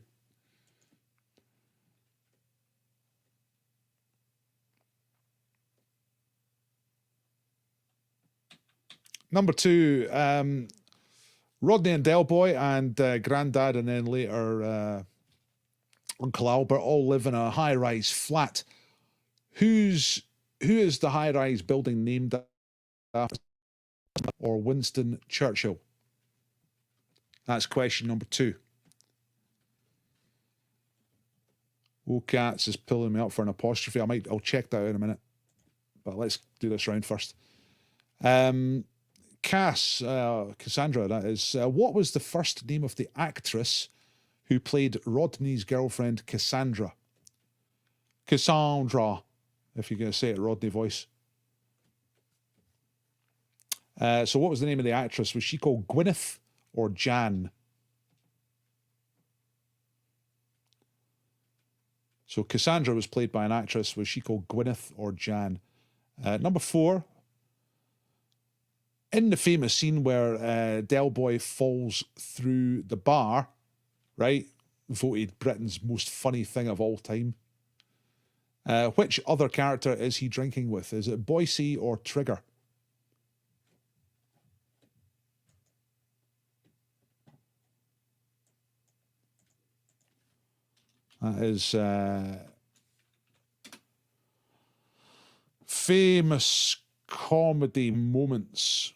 Number 2, Rodney and Del Boy and Grandad, and then later Uncle Albert all live in a high-rise flat. Who is the high-rise building named after, or Winston Churchill? That's question number 2. Cats is pulling me up for an apostrophe. I'll check that out in a minute. But let's do this round first. Cassandra, that is. What was the first name of the actress who played Rodney's girlfriend, Cassandra? Cassandra, if you're going to say it Rodney voice. So what was the name of the actress? Was she called Gwyneth or Jan? So Cassandra was played by an actress. Was she called Gwyneth or Jan? Number 4. In the famous scene where Del Boy falls through the bar, right? Voted Britain's most funny thing of all time. Which other character is he drinking with? Is it Boycie or Trigger? That is famous comedy moments.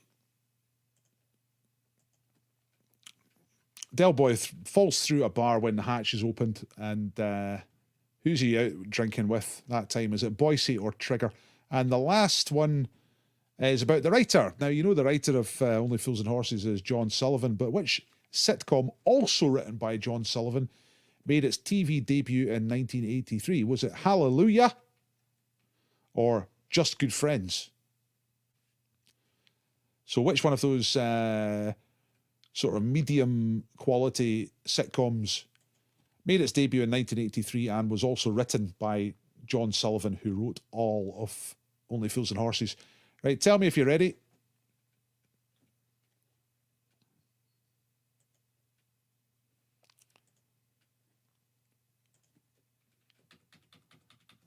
Del Boy falls through a bar when the hatch is opened, and who's he out drinking with that time? Is it Boycie or Trigger? And the last one is about the writer. Now, you know the writer of Only Fools and Horses is John Sullivan, but which sitcom, also written by John Sullivan, made its TV debut in 1983? Was it Hallelujah or Just Good Friends? So which one of those sort of medium quality sitcoms made its debut in 1983 and was also written by John Sullivan, who wrote all of Only Fools and Horses? Right, tell me if you're ready.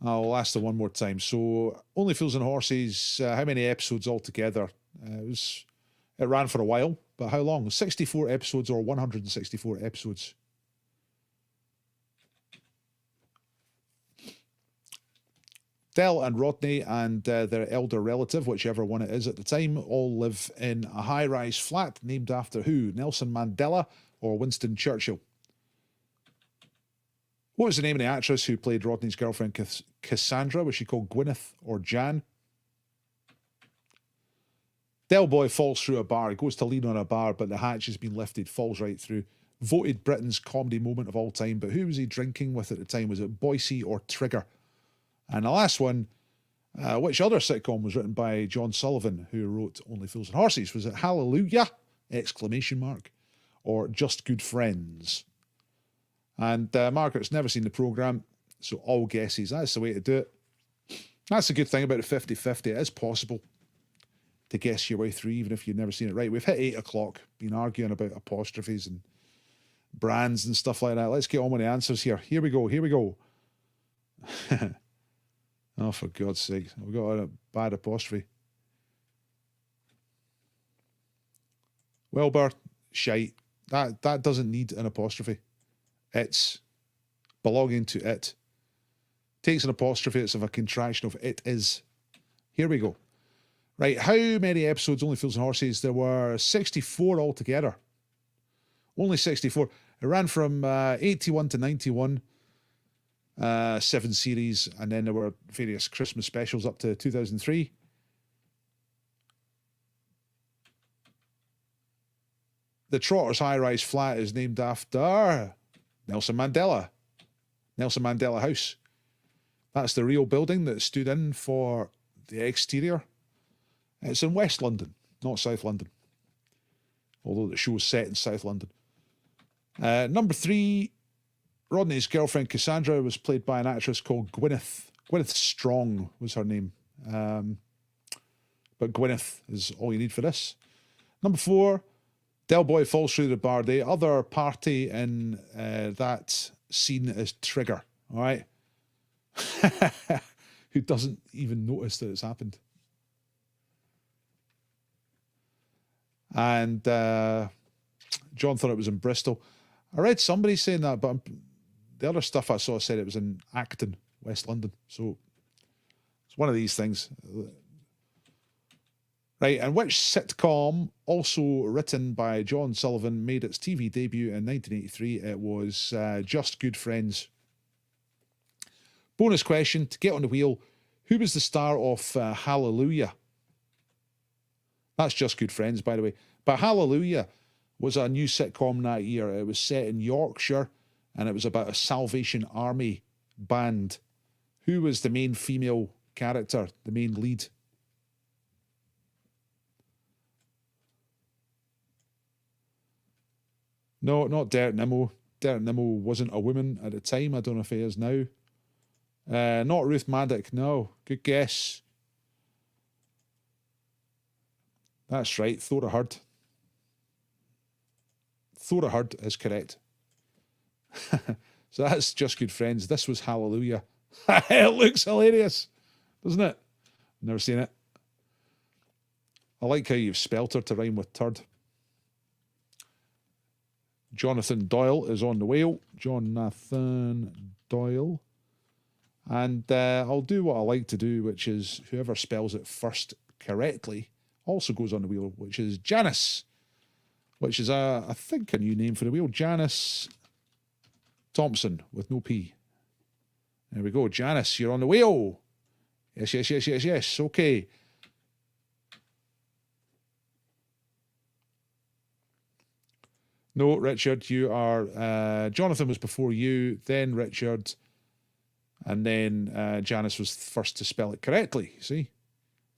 I'll ask them one more time. So, Only Fools and Horses, how many episodes altogether? It ran for a while, but how long? 64 episodes or 164 episodes? Del and Rodney and their elder relative, whichever one it is at the time, all live in a high-rise flat named after who? Nelson Mandela or Winston Churchill? What was the name of the actress who played Rodney's girlfriend, Cassandra? Was she called Gwyneth or Jan? Del Boy falls through a bar. He goes to lean on a bar, but the hatch has been lifted, falls right through. Voted Britain's comedy moment of all time, but who was he drinking with at the time? Was it Boycie or Trigger? And the last one, which other sitcom was written by John Sullivan, who wrote Only Fools and Horses? Was it Hallelujah! Exclamation mark, or Just Good Friends? And Margaret's never seen the programme, so all guesses. That's the way to do it. That's the good thing about the 50-50. It is possible to guess your way through, even if you've never seen it. Right, we've hit 8 o'clock, been arguing about apostrophes and brands and stuff like that. Let's get on with the answers here. Here we go, here we go. Oh, for God's sake, we've got a bad apostrophe. Wilbur, shite. That doesn't need an apostrophe. It's belonging to it. Takes an apostrophe. It's of a contraction of it is. Here we go. Right, how many episodes Only Fools and Horses? There were 64 altogether. Only 64. It ran from 81 to 91. 7 series, and then there were various Christmas specials up to 2003. The Trotters high-rise flat is named after Nelson Mandela. Nelson Mandela House. That's the real building that stood in for the exterior. It's in West London, not South London. Although the show is set in South London. Number 3, Rodney's girlfriend Cassandra was played by an actress called Gwyneth. Gwyneth Strong was her name. But Gwyneth is all you need for this. Number 4, Del Boy falls through the bar. The other party in that scene is Trigger. All right? Who doesn't even notice that it's happened. And John thought it was in Bristol. I read somebody saying that, but the other stuff I saw said it was in Acton, West London. So it's one of these things. Right, and which sitcom, also written by John Sullivan, made its TV debut in 1983? It was Just Good Friends. Bonus question, to get on the wheel, who was the star of Hallelujah? That's Just Good Friends, by the way. But Hallelujah was a new sitcom that year. It was set in Yorkshire, and it was about a Salvation Army band. Who was the main female character, the main lead? No, not Derek Nimmo. Derek Nimmo wasn't a woman at the time. I don't know if he is now. Not Ruth Maddock. No. Good guess. That's right. Thora Hird. Thora Hird is correct. So that's Just Good Friends. This was Hallelujah. It looks hilarious, doesn't it? Never seen it. I like how you've spelt her to rhyme with turd. Jonathan Doyle is on the wheel. Jonathan Doyle. And I'll do what I like to do, which is whoever spells it first correctly also goes on the wheel, which is Janice, which is, I think, a new name for the wheel. Janice Thompson with no P. There we go. Janice, you're on the wheel. Yes, yes, yes, yes, yes. Okay. No, Richard, you are... Jonathan was before you, then Richard, and then Janice was first to spell it correctly, see?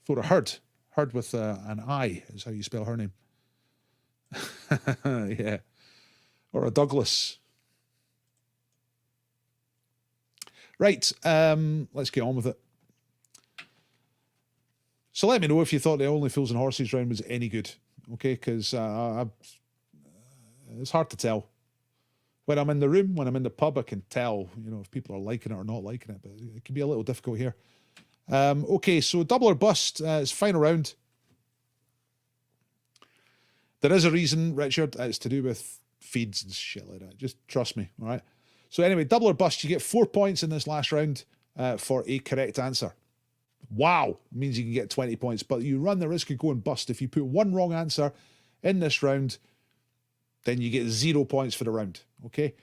Thora Hird. Hird with an I is how you spell her name. Yeah. Or a Douglas. Right, let's get on with it. So let me know if you thought the Only Fools and Horses round was any good, okay? Because it's hard to tell. When I'm in the room, when I'm in the pub, I can tell, you know, if people are liking it or not liking it, but it can be a little difficult here. Okay, so double or bust, it's final round. There is a reason, Richard, it's to do with feeds and shit like that. Just trust me, all right? So anyway, double or bust, you get 4 points in this last round for a correct answer. Wow, it means you can get 20 points, but you run the risk of going bust. If you put one wrong answer in this round, then you get 0 points for the round, okay?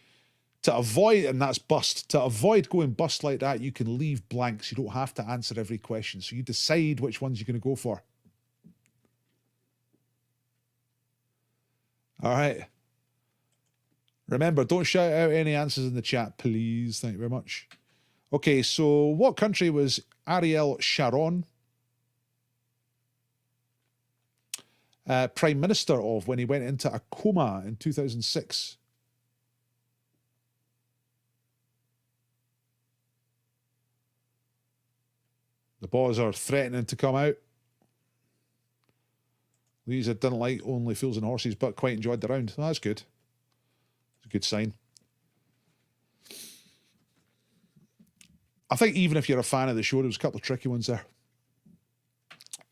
To avoid, and that's bust, to avoid going bust like that, you can leave blanks. You don't have to answer every question. So you decide which ones you're going to go for. All right. Remember, don't shout out any answers in the chat, please. Thank you very much. Okay, so what country was Ariel Sharon Prime Minister of when he went into a coma in 2006? The boys are threatening to come out. Lisa didn't like Only Fools and Horses, but quite enjoyed the round. Oh, that's good. It's a good sign. I think even if you're a fan of the show, there was a couple of tricky ones there.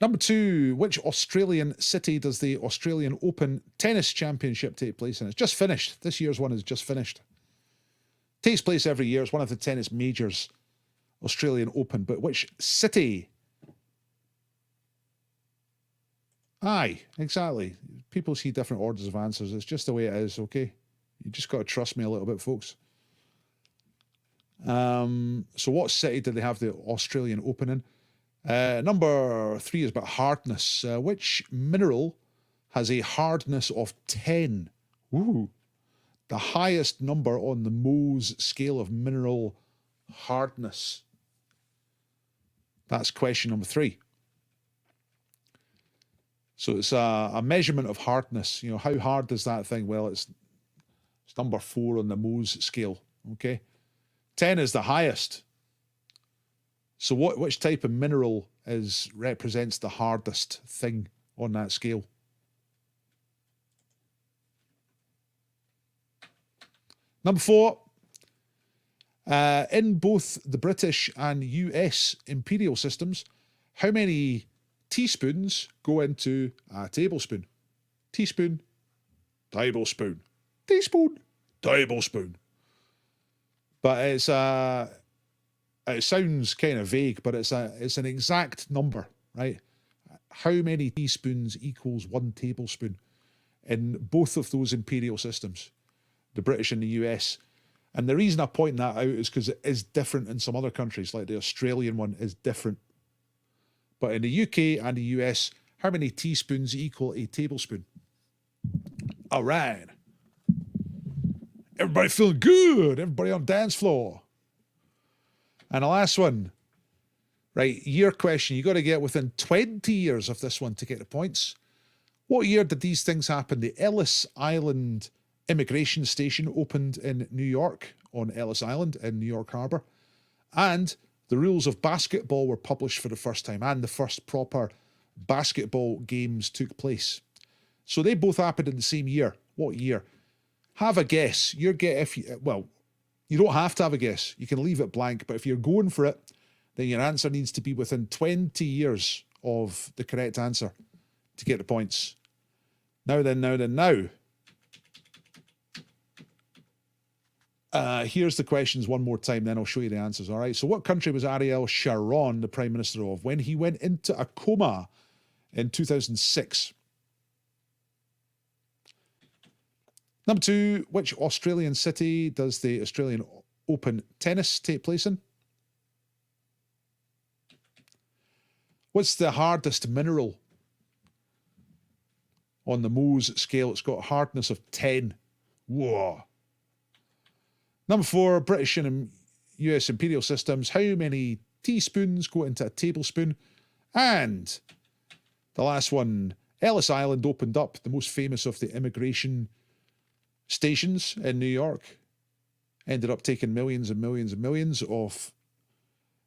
Number 2, which Australian city does the Australian Open Tennis Championship take place in? It's just finished. This year's one is just finished. Takes place every year. It's one of the tennis majors, Australian Open. But which city? Aye, exactly. People see different orders of answers. It's just the way it is, okay? You just got to trust me a little bit, folks. So what city did they have the Australian Open in? Number 3 is about hardness. Which mineral has a hardness of 10? Ooh. The highest number on the Mohs scale of mineral hardness. That's question number 3. So it's a measurement of hardness. You know, how hard is that thing? Well, it's number 4 on the Mohs scale. Okay. 10 is the highest. So which type of mineral represents the hardest thing on that scale? Number 4. In both the British and US imperial systems, how many teaspoons go into a tablespoon? Teaspoon, tablespoon, teaspoon, tablespoon. But it sounds kind of vague, but it's an exact number, right? How many teaspoons equals 1 tablespoon in both of those imperial systems, the British and the US? And the reason I point that out is because it is different in some other countries, like the Australian one is different. But in the UK and the US, how many teaspoons equal a tablespoon? All right. Everybody feeling good. Everybody on dance floor. And the last one. Right, year question. You got to get within 20 years of this one to get the points. What year did these things happen? The Ellis Island immigration station opened in New York, on Ellis Island in New York Harbor. And the rules of basketball were published for the first time, and the first proper basketball games took place. So they both happened in the same year. What year? Have a guess. You don't have to have a guess. You can leave it blank, but if you're going for it, then your answer needs to be within 20 years of the correct answer to get the points. Now. Here's the questions one more time, then I'll show you the answers, all right? So what country was Ariel Sharon the Prime Minister of when he went into a coma in 2006? Number 2, which Australian city does the Australian Open tennis take place in? What's the hardest mineral on the Mohs scale? It's got a hardness of 10. Whoa. Number 4, British and US imperial systems. How many teaspoons go into a tablespoon? And the last one, Ellis Island opened up, the most famous of the immigration stations in New York. Ended up taking millions and millions and millions of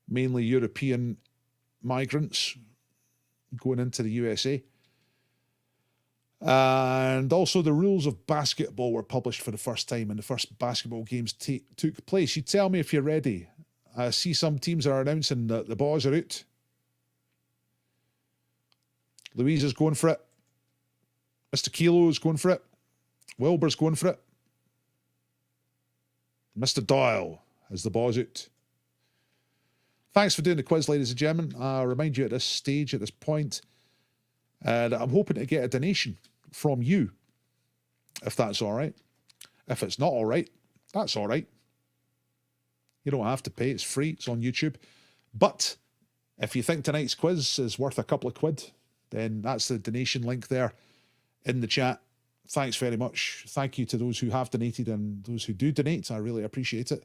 mainly European migrants going into the USA. And also the rules of basketball were published for the first time and the first basketball games took place. You tell me if you're ready. I see some teams are announcing that the balls are out. Louise is going for it. Mr. Kilo is going for it. Wilbur's going for it. Mr. Doyle has the balls out. Thanks for doing the quiz, ladies and gentlemen. I remind you at this stage, at this point, that I'm hoping to get a donation from you, if that's all right. If it's not all right, that's all right. You don't have to pay. It's free. It's on YouTube. But if you think tonight's quiz is worth a couple of quid, then that's the donation link there in the chat. Thanks very much. Thank you to those who have donated and those who do donate. I really appreciate it.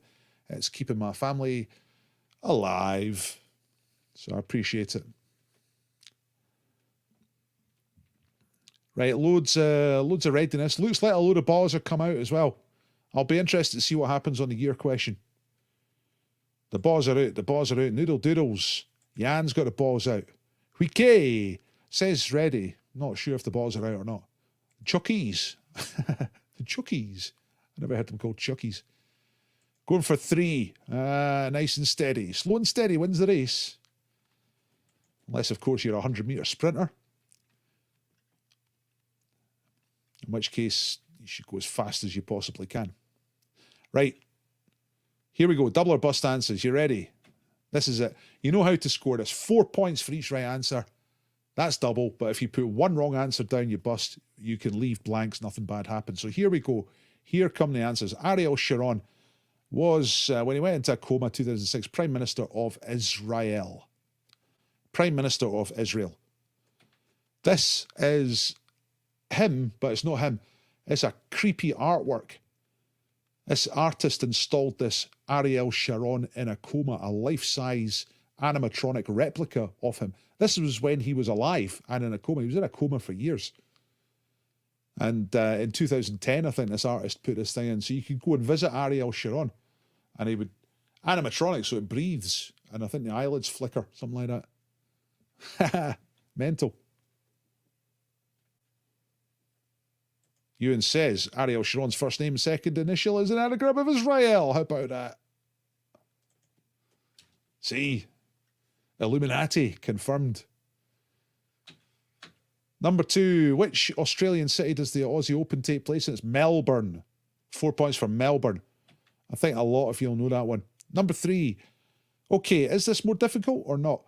It's keeping my family alive. So I appreciate it. Right, loads of readiness. Looks like a load of balls have come out as well. I'll be interested to see what happens on the year question. The balls are out. The balls are out. Noodle Doodles. Jan's got the balls out. Huike says ready. Not sure if the balls are out or not. Chuckies. The Chuckies. I never heard them called Chuckies. Going for 3. Nice and steady. Slow and steady wins the race. Unless, of course, you're a 100-metre sprinter. In which case, you should go as fast as you possibly can. Right. Here we go. Double or bust answers. You ready? This is it. You know how to score this. 4 points for each right answer. That's double. But if you put one wrong answer down, you bust. You can leave blanks. Nothing bad happens. So here we go. Here come the answers. Ariel Sharon was, when he went into a coma, 2006, Prime Minister of Israel. Prime Minister of Israel. This is him, but it's not him. It's a creepy artwork. This artist installed this Ariel Sharon in a coma, a life-size animatronic replica of him. This was when he was alive and in a coma. He was in a coma for years. And in 2010, I think this artist put this thing in. So you could go and visit Ariel Sharon, and he would animatronic, so it breathes, and I think the eyelids flicker, something like that. Mental. Ewan says Ariel Sharon's first name and second initial is an anagram of Israel. How about that? See? Illuminati confirmed. Number 2, which Australian city does the Aussie Open take place in? It's Melbourne. 4 points for Melbourne. I think a lot of you will know that one. Number 3. Okay, is this more difficult or not?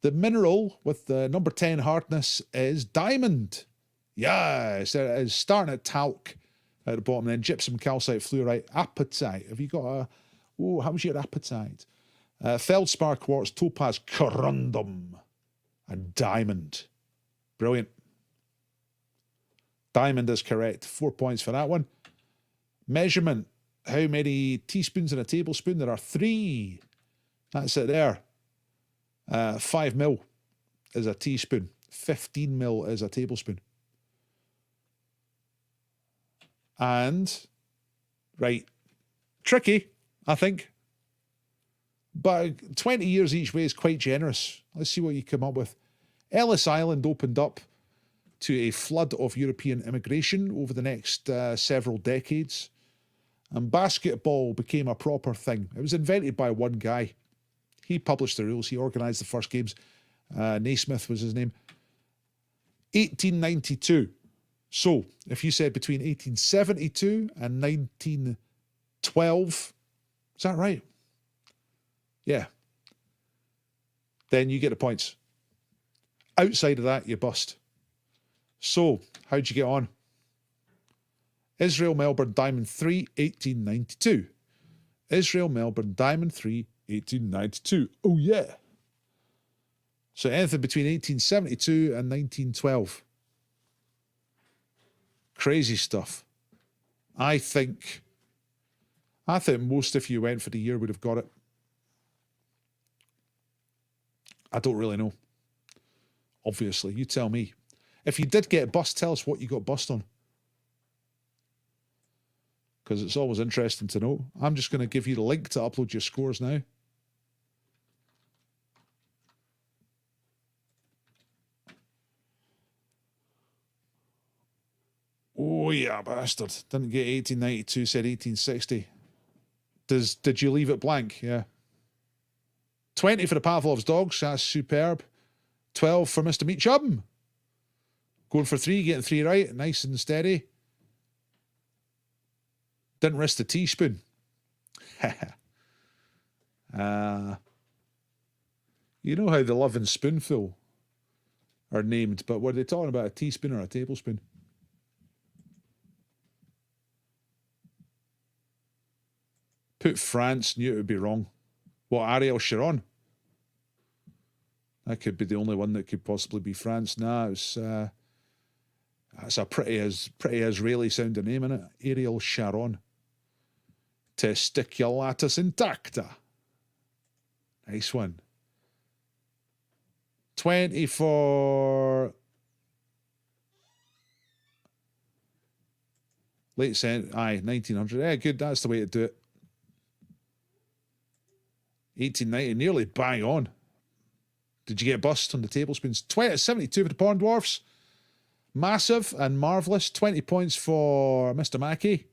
The mineral with the number 10 hardness is diamond. Yes, it is. Starting at talc at the bottom, then gypsum, calcite, fluorite, apatite. Have you got a... Oh, how was your apatite? Feldspar, quartz, topaz, corundum, and diamond. Brilliant. Diamond is correct. 4 points for that one. Measurement. How many teaspoons in a tablespoon? There are 3. That's it there. 5 mil is a teaspoon. 15 mil is a tablespoon. And, right, tricky, I think. But 20 years each way is quite generous. Let's see what you come up with. Ellis Island opened up to a flood of European immigration over the next several decades. And basketball became a proper thing. It was invented by one guy. He published the rules. He organised the first games. Naismith was his name. 1892. So, if you said between 1872 and 1912, is that right? Yeah. Then you get the points. Outside of that, you bust. So, how'd you get on? Israel, Melbourne, Diamond 3, 1892. Israel, Melbourne, Diamond 3, 1892. Oh, yeah. So, anything between 1872 and 1912. Crazy stuff. I think most if you went for the year would have got it. I don't really know. Obviously, you tell me. If you did get bust, tell us what you got bust on. Because it's always interesting to know. I'm just going to give you the link to upload your scores now. Oh, yeah, bastard. Didn't get 1892, said 1860. Did you leave it blank? Yeah. 20 for the Pavlov's dogs. That's superb. 12 for Mr. Meat Chum. Going for 3, getting 3 right. Nice and steady. Didn't risk the teaspoon. You know how the love and spoonful are named, but were they talking about a teaspoon or a tablespoon? Put France, knew it would be wrong. What, Ariel Sharon? That could be the only one that could possibly be France. Nah, it's a pretty Israeli sounding name, isn't it? Ariel Sharon. Testiculatus intacta. Nice one. 20 for late cent. Aye, 1900. Yeah, good. That's the way to do it. 1890, nearly bang on. Did you get bust on the tablespoons? 72 for the Porn Dwarfs. Massive and marvellous. 20 points for Mr. Mackey.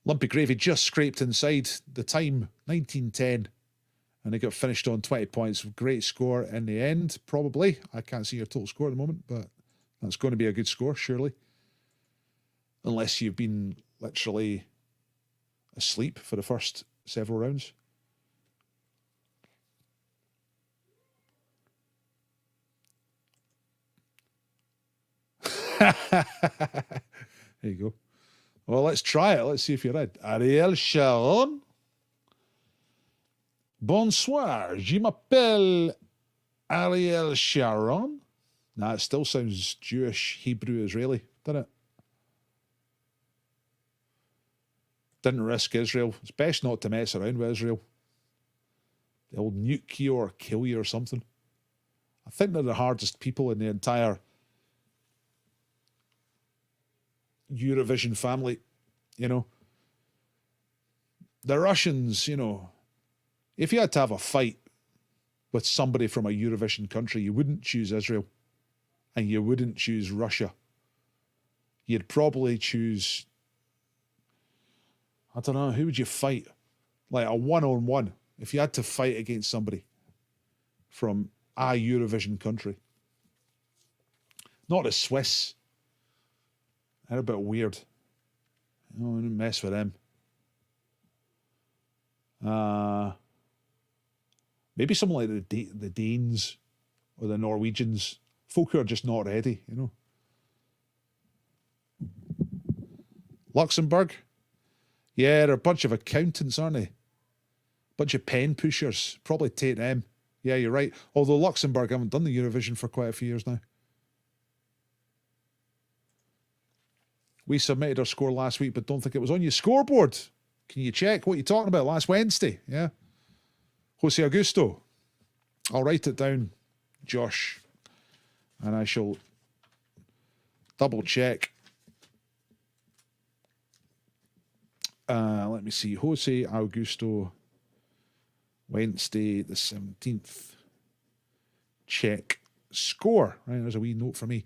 Lumpy Gravy just scraped inside the time, 1910. And they got finished on 20 points. Great score in the end, probably. I can't see your total score at the moment, but that's going to be a good score, surely. Unless you've been literally asleep for the first several rounds. There you go. Well, let's try it. Let's see if you're right. Ariel Sharon. Bonsoir. Je m'appelle Ariel Sharon. Nah, it still sounds Jewish, Hebrew, Israeli, doesn't it? Didn't risk Israel. It's best not to mess around with Israel. They'll nuke you or kill you or something. I think they're the hardest people in the entire Eurovision family, you know. The Russians, you know, if you had to have a fight with somebody from a Eurovision country, you wouldn't choose Israel and you wouldn't choose Russia. You'd probably choose, I don't know, who would you fight? Like a one-on-one, if you had to fight against somebody from a Eurovision country. Not the Swiss. They're a bit weird. I don't mess with them. Maybe something like the Danes or the Norwegians. Folk who are just not ready, you know. Luxembourg? Yeah, they're a bunch of accountants, aren't they? Bunch of pen pushers. Probably take them. Yeah, you're right. Although Luxembourg haven't done the Eurovision for quite a few years now. We submitted our score last week, but don't think it was on your scoreboard. Can you check what you're talking about last Wednesday? Yeah. Jose Augusto. I'll write it down, Josh, and I shall double check. Let me see. Jose Augusto, Wednesday the 17th. Check score. Right, there's a wee note for me.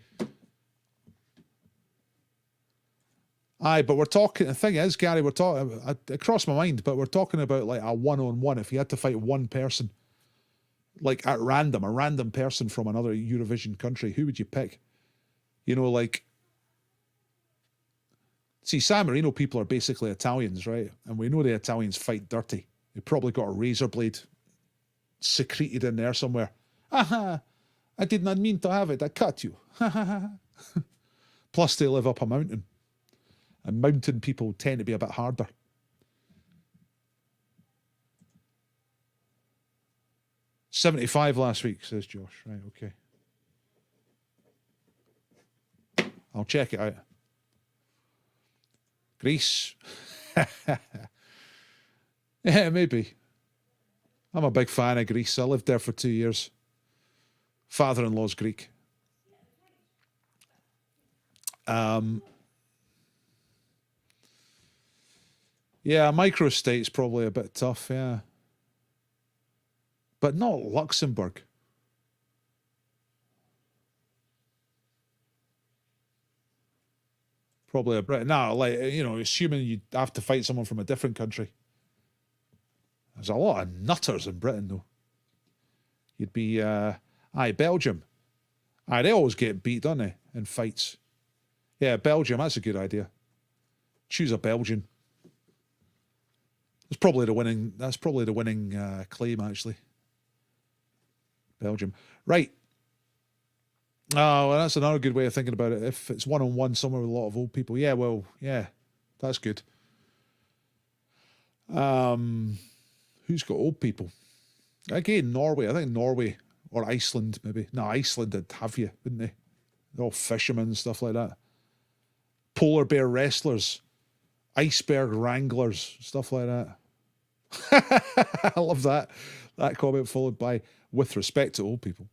Aye, but we're talking, the thing is, Gary, we're talking, it crossed my mind, but we're talking about like a one-on-one. If you had to fight one person, like at random, a random person from another Eurovision country, who would you pick? You know, like, see, San Marino people are basically Italians, right? And we know the Italians fight dirty. They probably got a razor blade secreted in there somewhere. Aha, I did not mean to have it, I cut you. Plus they live up a mountain. And mountain people tend to be a bit harder. $75 last week, says Josh. Right, okay. I'll check it out. Greece. Yeah, maybe. I'm a big fan of Greece. I lived there for 2 years. Father-in-law's Greek. Yeah, microstate's probably a bit tough, yeah. But not Luxembourg. Probably a Brit. No, like, you know, assuming you'd have to fight someone from a different country. There's a lot of nutters in Britain, though. You'd be, Belgium. They always get beat, don't they, in fights. Yeah, Belgium, that's a good idea. Choose a Belgian. That's probably the winning claim, actually. Belgium. Right. Oh, well, that's another good way of thinking about it. If it's one-on-one somewhere with a lot of old people. Yeah, well, yeah, that's good. Who's got old people? Again, Norway. I think Norway or Iceland, maybe. No, Iceland would have you, wouldn't they? They're all fishermen and stuff like that. Polar bear wrestlers. Iceberg wranglers. Stuff like that. I love that. That comment followed by, with respect to old people.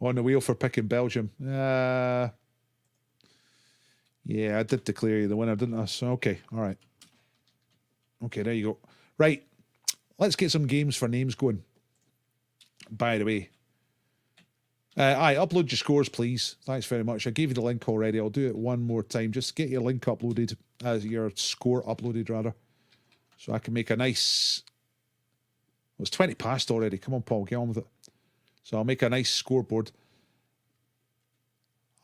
On the wheel for picking Belgium. Yeah, I did declare you the winner, didn't I? So, okay, all right. Okay, there you go. Right, let's get some games for names going. By the way, upload your scores, please. Thanks very much. I gave you the link already. I'll do it one more time. Just get your link uploaded, your score uploaded, rather. So I can make a nice... Well, it's 20 past already. Come on, Paul, get on with it. So I'll make a nice scoreboard.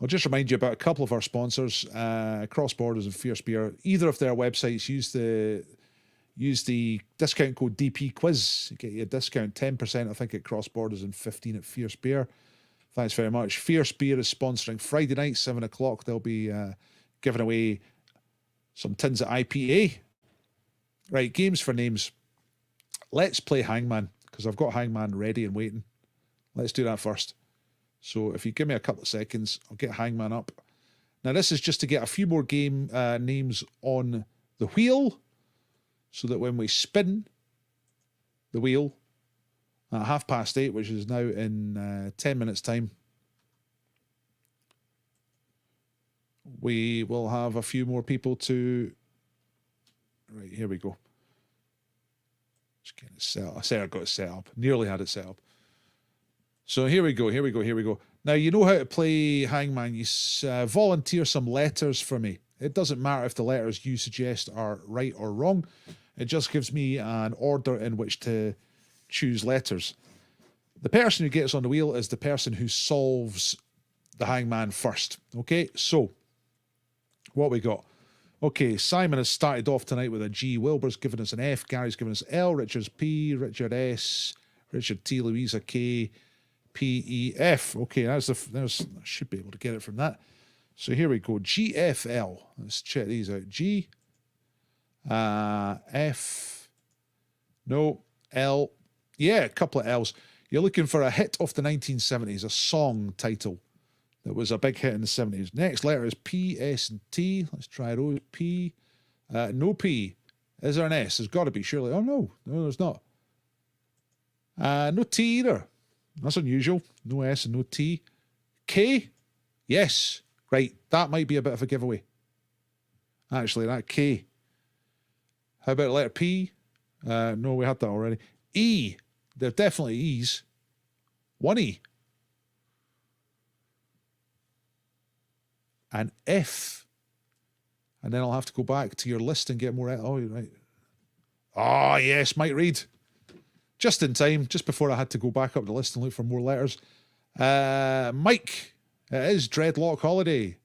I'll just remind you about a couple of our sponsors, Cross Borders and Fierce Beer. Either of their websites, use the discount code DP Quiz. Get you a discount, 10%, I think, at Cross Borders and 15% at Fierce Beer. Thanks very much. Fierce Beer is sponsoring Friday night, 7 o'clock. They'll be giving away some tins of IPA. Right, games for names. Let's play Hangman, because I've got Hangman ready and waiting. Let's do that first. So if you give me a couple of seconds, I'll get Hangman up. Now, this is just to get a few more game names on the wheel, so that when we spin the wheel at 8:30, which is now in 10 minutes' time, we will have a few more people to... Right, here we go. Just getting it set up. I said I got it set up. Nearly had it set up. So here we go. Now, you know how to play Hangman. You volunteer some letters for me. It doesn't matter if the letters you suggest are right or wrong. It just gives me an order in which to choose letters. The person who gets on the wheel is the person who solves the Hangman first. Okay, so what we got? Okay, Simon has started off tonight with a G. Wilbur's given us an F. Gary's given us L. Richard's P. Richard S. Richard T. Louisa K. P. E. F. Okay, I should be able to get it from that. So here we go. GFL. Let's check these out. G. F. No. L. Yeah, a couple of L's. You're looking for a hit of the 1970s, a song title that was a big hit in the 70s. Next letter is P, S, and T. Let's try those. P. No P. Is there an S? There's got to be, surely. Oh, no. No, there's not. No T either. That's unusual. No S and no T. K? Yes. Right. That might be a bit of a giveaway. Actually, that K. How about letter P? No, we had that already. E. They're definitely E's. One E. And F. And then I'll have to go back to your list and get more. Oh, you're right. Oh, yes, Mike Reid. Just in time, just before I had to go back up the list and look for more letters. Mike. It is Dreadlock Holiday.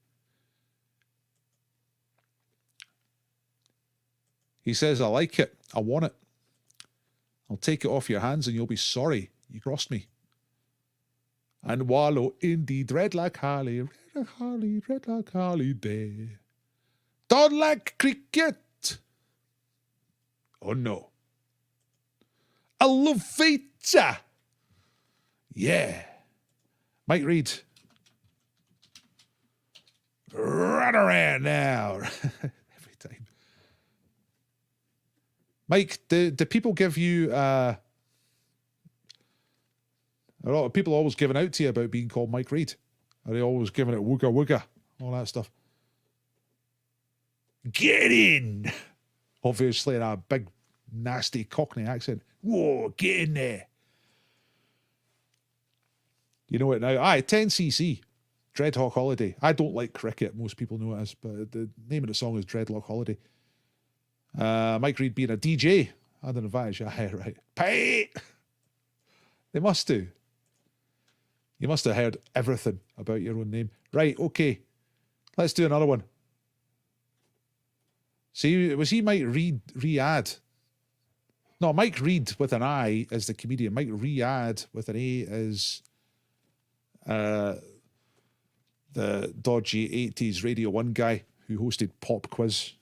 He says, I like it. I want it. I'll take it off your hands and you'll be sorry. You crossed me. And wallow in the dreadlock dreadlock holiday. Don't like cricket. Oh no. I love pizza. Yeah. Mike Reid. Run around now. Every time. Mike, do people give you a lot of people always giving out to you about being called Mike Reid? Are they always giving it wooga wooga? All that stuff. Get in! Obviously in a big nasty Cockney accent. Whoa, get in there. You know it now. 10cc. Dreadlock Holiday. I don't like cricket. Most people know it as, but the name of the song is Dreadlock Holiday. Mike Reid being a DJ had an advantage. Yeah, right. Pay! They must do. You must have heard everything about your own name. Right, okay. Let's do another one. See, was he Mike Riyadh? No, Mike Reid with an I is the comedian. Mike Riyadh with an A is the dodgy 80s Radio 1 guy who hosted Pop Quiz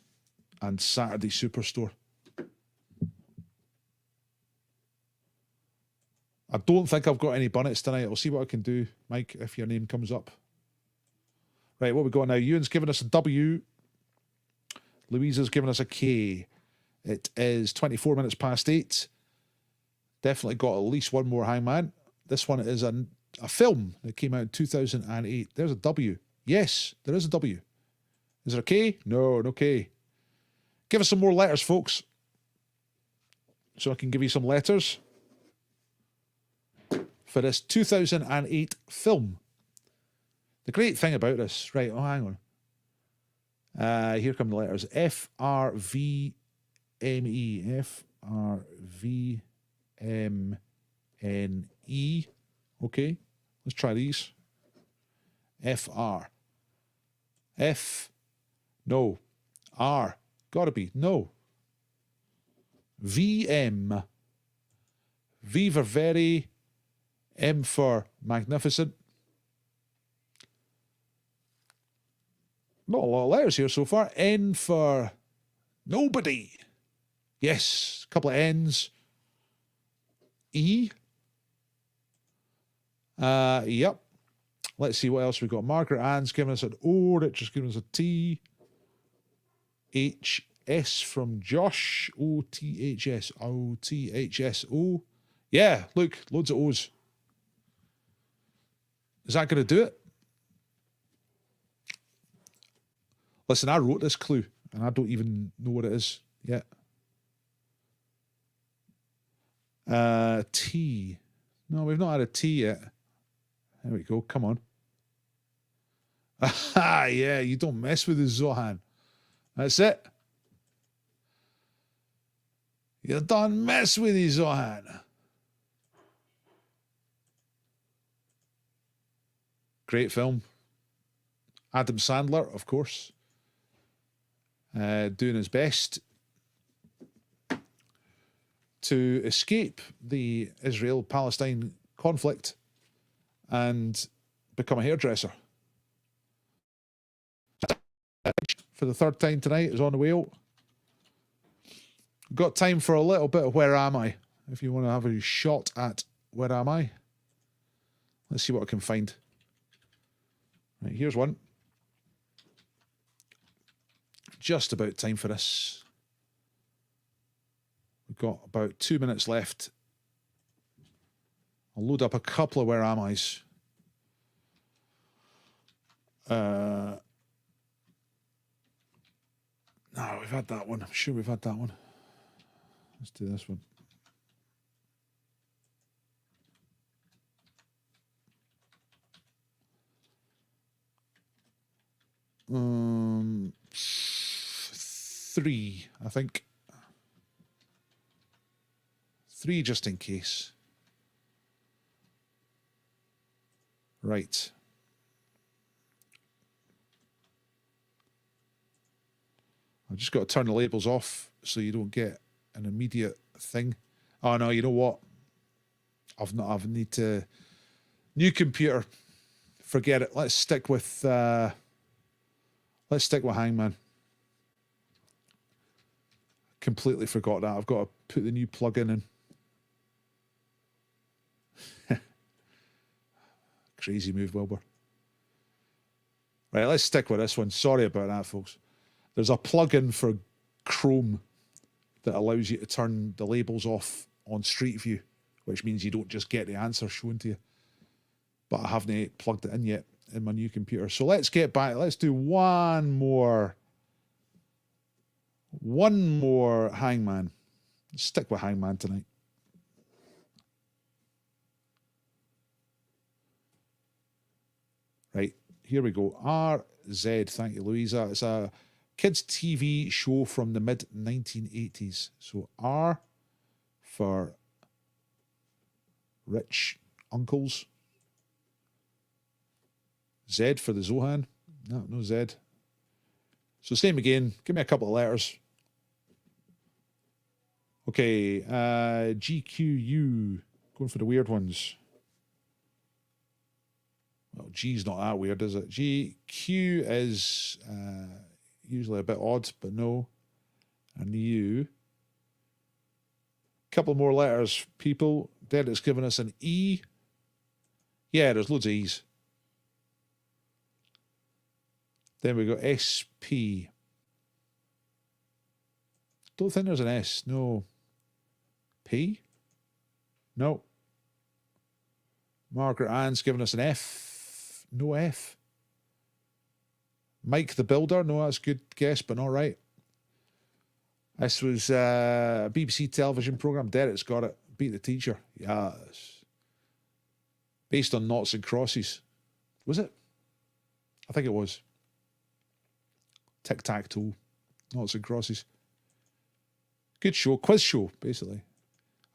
and Saturday Superstore. I don't think I've got any bonnets tonight. I'll see what I can do, Mike, if your name comes up. Right, what we got now? Ewan's given us a W. Louisa's given us a K. It is 24 minutes past 8. Definitely got at least one more Hangman. This one is a film that came out in 2008. There's a W. Yes, there is a W. Is there a K? No, no K. Give us some more letters, folks. So I can give you some letters for this 2008 film. The great thing about this, right, oh, hang on. Here come the letters. F-R-V-M-E. F-R-V-M-N-E. Okay, let's try these. F-R. F. No. R. Gotta be. No. VM. V for very. M for magnificent. Not a lot of letters here so far. N for nobody. Yes, a couple of N's. E. Yep. Let's see what else we got. Margaret Ann's giving us an O. Richard's giving us a T. H. S from Josh. O T H S. O T H S O. Yeah, look, loads of O's. Is that going to do it? Listen, I wrote this clue and I don't even know what it is yet. T. No, we've not had a T yet. There we go. Come on. Ah, yeah, you don't mess with the Zohan. That's it. You don't mess with the Zohan. Great film. Adam Sandler, of course, doing his best to escape the Israel-Palestine conflict and become a hairdresser. For the third time tonight is on the way out. Got time for a little bit of Where Am I? If you want to have a shot at Where Am I? Let's see what I can find. Right, here's one. Just about time for this. We've got about 2 minutes left. I'll load up a couple of Where Am I's. No, we've had that one. I'm sure we've had that one. Let's do this one. Three, I think. Three just in case. Right. I've just got to turn the labels off so you don't get an immediate thing. Oh no, you know what? I've need to new computer. Forget it. Let's stick with Hangman. Completely forgot that. I've got to put the new plug-in in. Crazy move, Wilbur. Right, let's stick with this one. Sorry about that, folks. There's a plug-in for Chrome that allows you to turn the labels off on Street View, which means you don't just get the answer shown to you. But I haven't plugged it in yet in my new computer. So let's get back. Let's do one more Hangman. Let's stick with Hangman tonight. Right, here we go. RZ, thank you, Louisa. It's a kids' TV show from the mid-1980s. So R for rich uncles. Z for the Zohan. No Z. So same again. Give me a couple of letters. Okay, GQU. Going for the weird ones. Well, G's not that weird, is it? GQ is usually a bit odd, but no. And U. Couple more letters, people. Derek's given us an E. Yeah, there's loads of E's. Then we got SP. Don't think there's an S. No. P? No. Margaret Ann's given us an F. No F. Mike the Builder. No, that's a good guess, but not right. This was a BBC television programme. Derek's got it. Beat the Teacher. Yes. Based on Noughts and Crosses. Was it? I think it was. Tic-tac-toe. Noughts and Crosses. Good show. Quiz show, basically.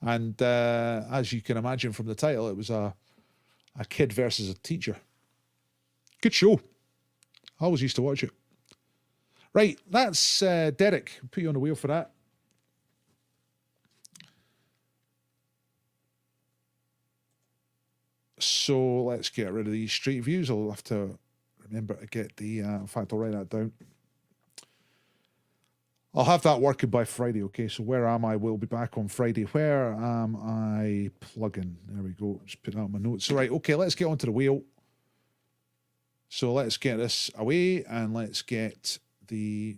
And as you can imagine from the title, it was a kid versus a teacher. Good show. I always used to watch it. Right, that's Derek. I'll put you on the wheel for that. So let's get rid of these street views. I'll have to remember to get the, in fact, I'll write that down. I'll have that working by Friday, okay? So where am I? We'll be back on Friday. Where am I plugging? There we go. Just put that on my notes. All right, okay, let's get onto the wheel. So let's get this away and let's get the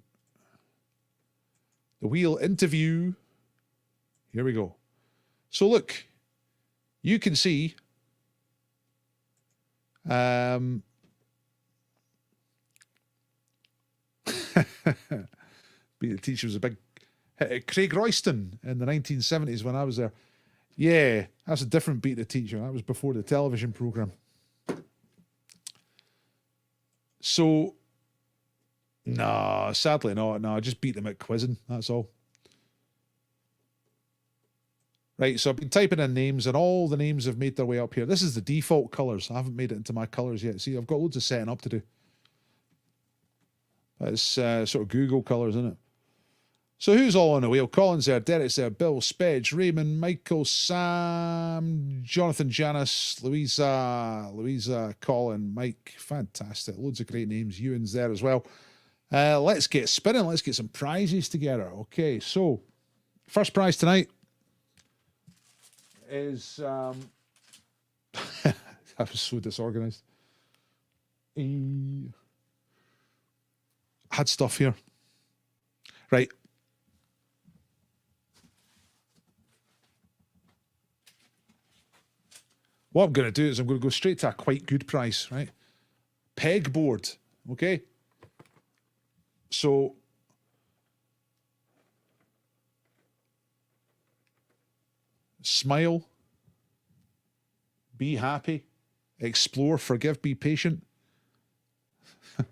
wheel interview. Here we go. So look, you can see Beat the Teacher was a big hit. Craig Royston in the 1970s when I was there. Yeah, that's a different Beat the Teacher. That was before the television program. So, no, sadly not. No, I just beat them at quizzing. That's all. Right, so I've been typing in names and all the names have made their way up here. This is the default colours. I haven't made it into my colours yet. See, I've got loads of setting up to do. It's sort of Google colours, isn't it? So who's all on the wheel? Colin's there, Derek's there, Bill, Spedge, Raymond, Michael, Sam, Jonathan, Janice, Louisa, Colin, Mike. Fantastic. Loads of great names. Ewan's there as well. Let's get spinning. Let's get some prizes together. Okay, so first prize tonight is... I was so disorganized. I had stuff here. Right. What I'm going to do is I'm going to go straight to a quite good price, right? Pegboard, okay? So, smile, be happy, explore, forgive, be patient. Can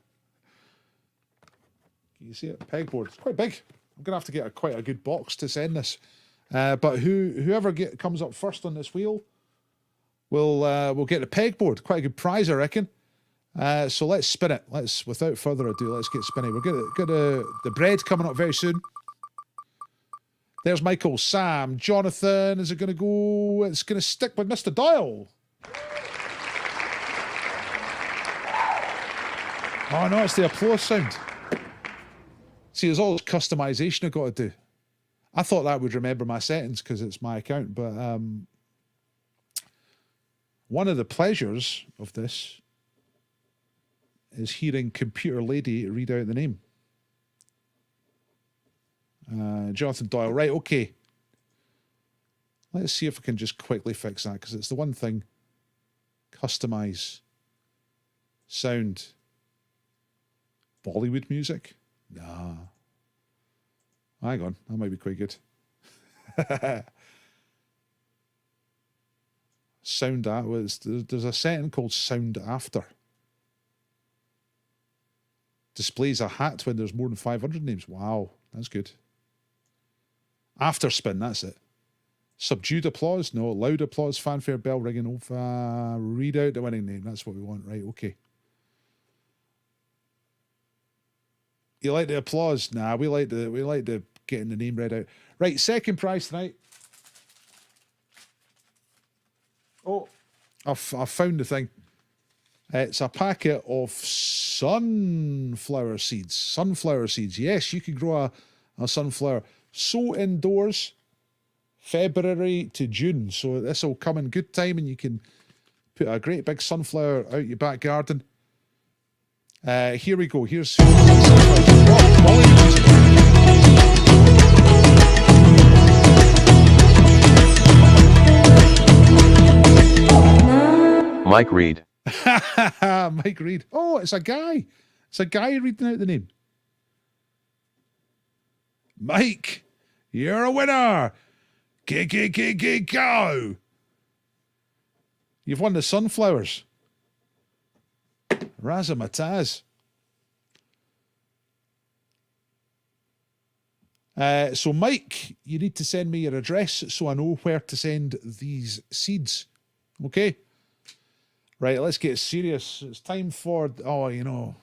you see it? Pegboard. It's quite big. I'm going to have to get quite a good box to send this. But whoever comes up first on this wheel, we'll get the pegboard. Quite a good prize, I reckon. So let's spin it. Without further ado, let's get spinning. We'll get the bread coming up very soon. There's Michael, Sam, Jonathan. Is it going to go? It's going to stick with Mr. Dial. Oh no, it's the applause sound. See, there's all this customization I've got to do. I thought that would remember my settings because it's my account, but one of the pleasures of this is hearing Computer Lady read out the name. Jonathan Doyle. Right, okay. Let's see if I can just quickly fix that because it's the one thing. Customize. Sound. Bollywood music? Nah. Hang on, that might be quite good. Sound there's a setting called sound after. Displays a hat when there's more than 500 names. Wow, that's good. After spin, that's it. Subdued applause? No. Loud applause, fanfare, bell ringing over. Read out the winning name. That's what we want. Right, okay. You like the applause? Nah, we like the getting the name read out. Right, second prize tonight. Oh, I've found the thing. It's a packet of sunflower seeds. Sunflower seeds. Yes, you can grow a sunflower. Sow indoors, February to June. So this will come in good time and you can put a great big sunflower out your back garden. Here we go. Here's Mike Reed. Mike Reed. Oh, it's a guy. It's a guy reading out the name. Mike, you're a winner. Go. You've won the sunflowers. Razamataz. So, Mike, you need to send me your address so I know where to send these seeds. Okay? Right, let's get serious. It's time for... Oh, you know...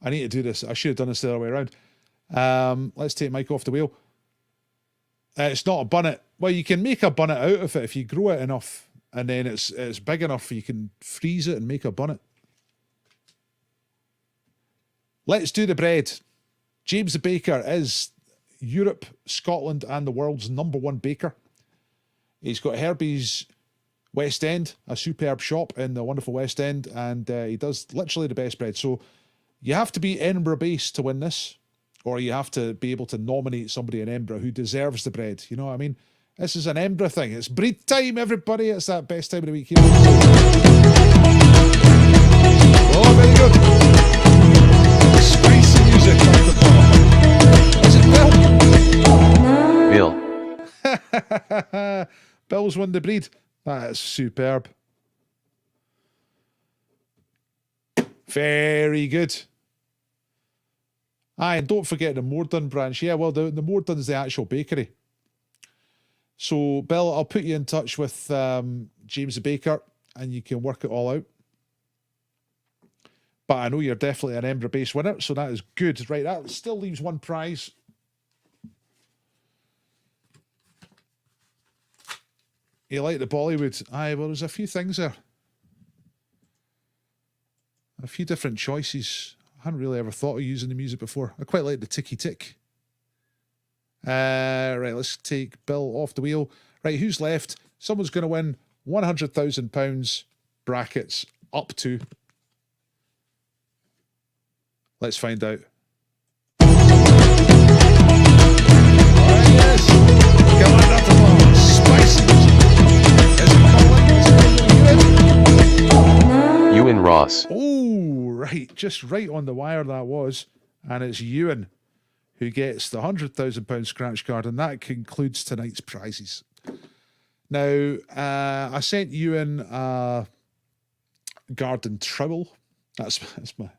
I need to do this. I should have done this the other way around. Let's take Mike off the wheel. It's not a bunnet. Well, you can make a bunnet out of it if you grow it enough, and then it's big enough you can freeze it and make a bunnet. Let's do the bread. James the Baker is Europe, Scotland, and the world's #1 baker. He's got Herbie's West End, a superb shop in the wonderful West End, and he does literally the best bread. So you have to be Edinburgh based to win this, or you have to be able to nominate somebody in Edinburgh who deserves the bread. You know what I mean? This is an Edinburgh thing. It's breed time, everybody. It's that best time of the week here. Oh, very good. Spicy music off the top. Is it Bill? Bill's won the breed. That is superb. Very good. Aye, and don't forget the Morden branch. Yeah, well, the Morden's the actual bakery. So, Bill, I'll put you in touch with James the Baker, and you can work it all out. But I know you're definitely an Edinburgh-based winner, so that is good. Right, that still leaves one prize. You like the Bollywood? Aye, well, there's a few things there. A few different choices. I hadn't really ever thought of using the music before. I quite like the ticky tick. Right, let's take Bill off the wheel. Right, who's left? Someone's going to win £100,000 brackets up to. Let's find out. All right, yes. Come on, up the ball. Spicy. Ewan Ross. Oh, right. Just right on the wire that was. And it's Ewan who gets the £100,000 scratch card, and that concludes tonight's prizes. Now, I sent Ewan a garden trowel. That's my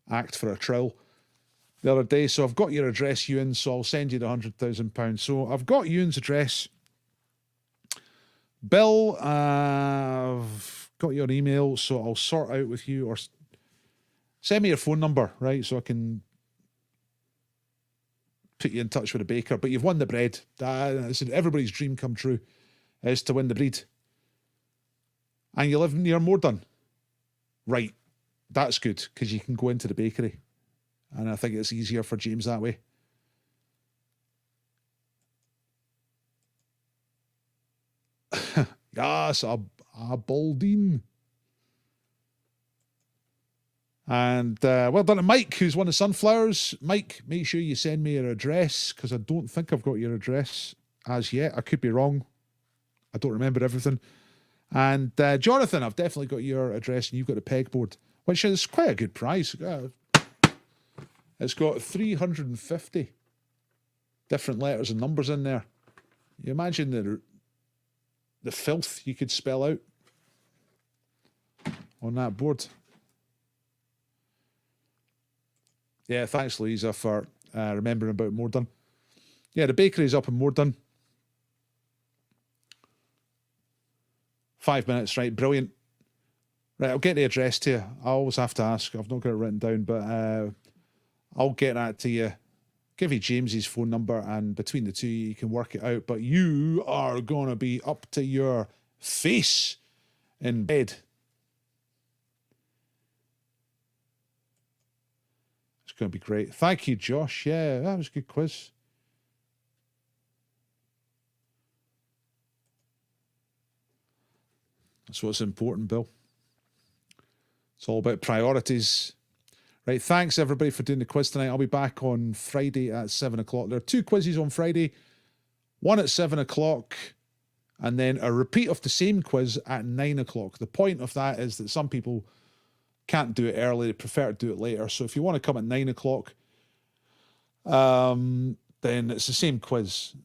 act for a trowel the other day. So I've got your address, Ewan, so I'll send you the £100,000. So I've got Ewan's address. Bill, I've got your email, so I'll sort out with you, or send me your phone number, right, so I can put you in touch with a baker. But you've won the bread. Everybody's dream come true is to win the breed. And you live near Morden. Right. That's good, because you can go into the bakery. And I think it's easier for James that way. Yes, a Baldine. And well done to Mike, who's won the sunflowers. Mike, make sure you send me your address, because I don't think I've got your address as yet. I could be wrong. I don't remember everything. And Jonathan, I've definitely got your address, and you've got the pegboard, which is quite a good prize. It's got 350 different letters and numbers in there. You imagine the filth you could spell out on that board. Yeah, thanks, Louisa, for remembering about Morden. Yeah, the bakery's up in Morden. 5 minutes, right? Brilliant. Right, I'll get the address to you. I always have to ask. I've not got it written down, but I'll get that to you. Give you James's phone number, and between the two, you can work it out. But you are going to be up to your face in bed. It's going to be great. Thank you, Josh. Yeah, that was a good quiz. That's what's important, Bill. It's all about priorities. Right, thanks everybody for doing the quiz tonight. I'll be back on Friday at 7 o'clock. There are 2 quizzes on Friday. One at 7 o'clock, and then a repeat of the same quiz at 9 o'clock. The point of that is that some people can't do it early. They prefer to do it later. So if you want to come at 9 o'clock, then it's the same quiz.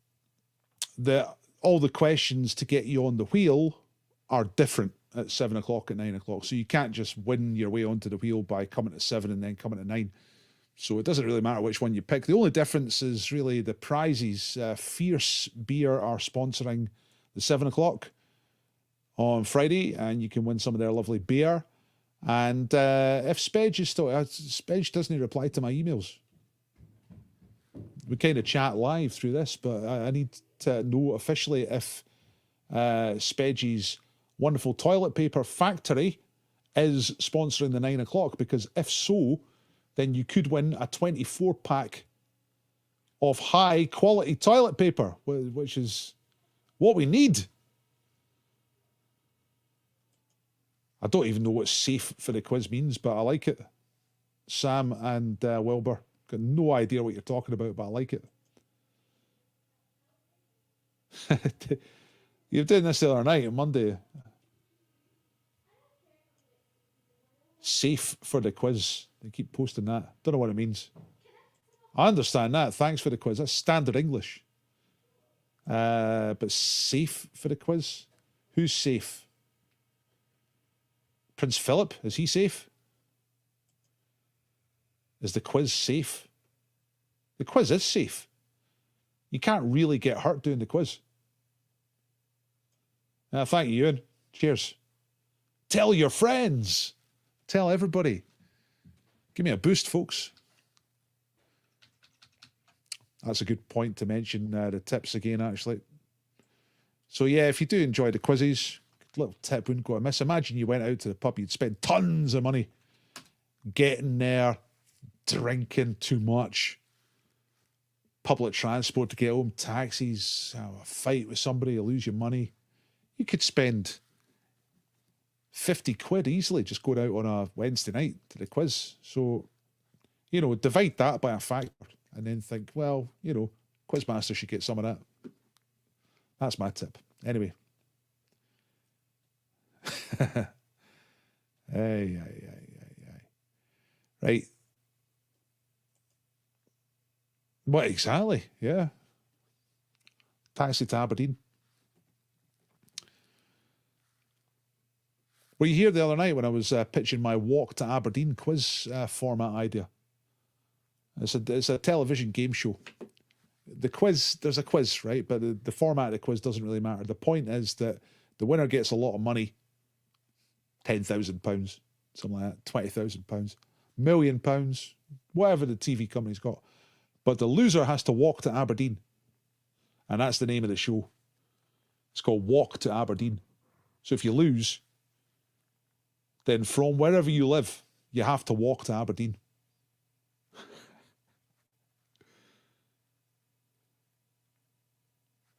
All the questions to get you on the wheel are different at 7 o'clock and 9 o'clock. So you can't just win your way onto the wheel by coming at 7 and then coming at 9. So it doesn't really matter which one you pick. The only difference is really the prizes. Fierce Beer are sponsoring the 7 o'clock on Friday, and you can win some of their lovely beer. And if Spedge is still, Spedge doesn't reply to my emails. We kind of chat live through this, but I need to know officially if Spedge's wonderful toilet paper factory is sponsoring the 9 o'clock, because if so, then you could win a 24-pack of high quality toilet paper, which is what we need. I don't even know what safe for the quiz means, but I like it. Sam and Wilbur, got no idea what you're talking about, but I like it. You've done this the other night on Monday. Safe for the quiz. They keep posting that. Don't know what it means. I understand that. Thanks for the quiz. That's standard English. But safe for the quiz? Who's safe? Prince Philip? Is he safe? Is the quiz safe? The quiz is safe. You can't really get hurt doing the quiz. Thank you, Ewan. Cheers. Tell your friends. Tell everybody. Give me a boost, folks. That's a good point to mention the tips again, actually. So, yeah, if you do enjoy the quizzes, little tip wouldn't go amiss. Imagine you went out to the pub, you'd spend tons of money getting there, drinking too much, public transport to get home, taxis, a fight with somebody, you lose your money. You could spend 50 quid easily just going out on a Wednesday night to the quiz. So, divide that by a factor and then think, well, Quizmaster should get some of that. That's my tip. Anyway. Aye. Right. What exactly? Yeah. Taxi to Aberdeen. Were you here the other night when I was pitching my walk to Aberdeen quiz format idea? It's a television game show. The quiz, there's a quiz, right? But the format of the quiz doesn't really matter. The point is that the winner gets a lot of money. £10,000, something like that, £20,000, £1 million, whatever the TV company's got. But the loser has to walk to Aberdeen. And that's the name of the show. It's called Walk to Aberdeen. So if you lose, then from wherever you live, you have to walk to Aberdeen.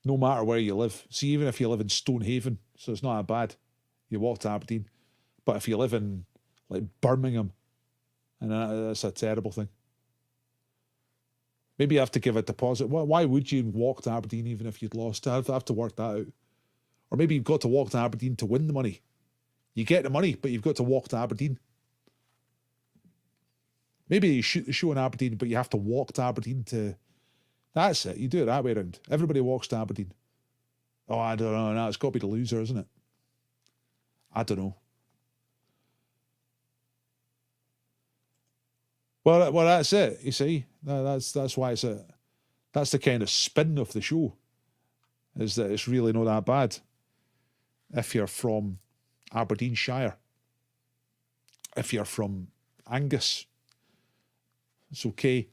No matter where you live. See, even if you live in Stonehaven, so it's not that bad, you walk to Aberdeen. But if you live in, like, Birmingham, and that's a terrible thing. Maybe you have to give a deposit. Why would you walk to Aberdeen even if you'd lost? I have to work that out. Or maybe you've got to walk to Aberdeen to win the money. You get the money, but you've got to walk to Aberdeen. Maybe you shoot the show in Aberdeen, but you have to walk to Aberdeen to... That's it. You do it that way around. Everybody walks to Aberdeen. Oh, I don't know. No, it's got to be the loser, isn't it? I don't know. Well, that's it. You see, that's why that's the kind of spin of the show, is that it's really not that bad if you're from Aberdeenshire. If you're from Angus, it's okay.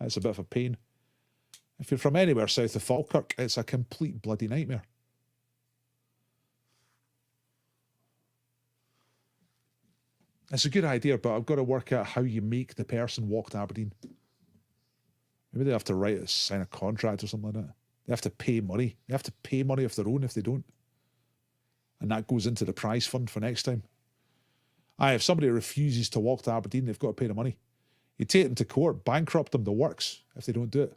It's a bit of a pain. If you're from anywhere south of Falkirk, it's a complete bloody nightmare. It's a good idea, but I've got to work out how you make the person walk to Aberdeen. Maybe they have to sign a contract or something like that. They have to pay money. They have to pay money of their own if they don't. And that goes into the prize fund for next time. If somebody refuses to walk to Aberdeen, they've got to pay the money. You take them to court, bankrupt them, the works, if they don't do it.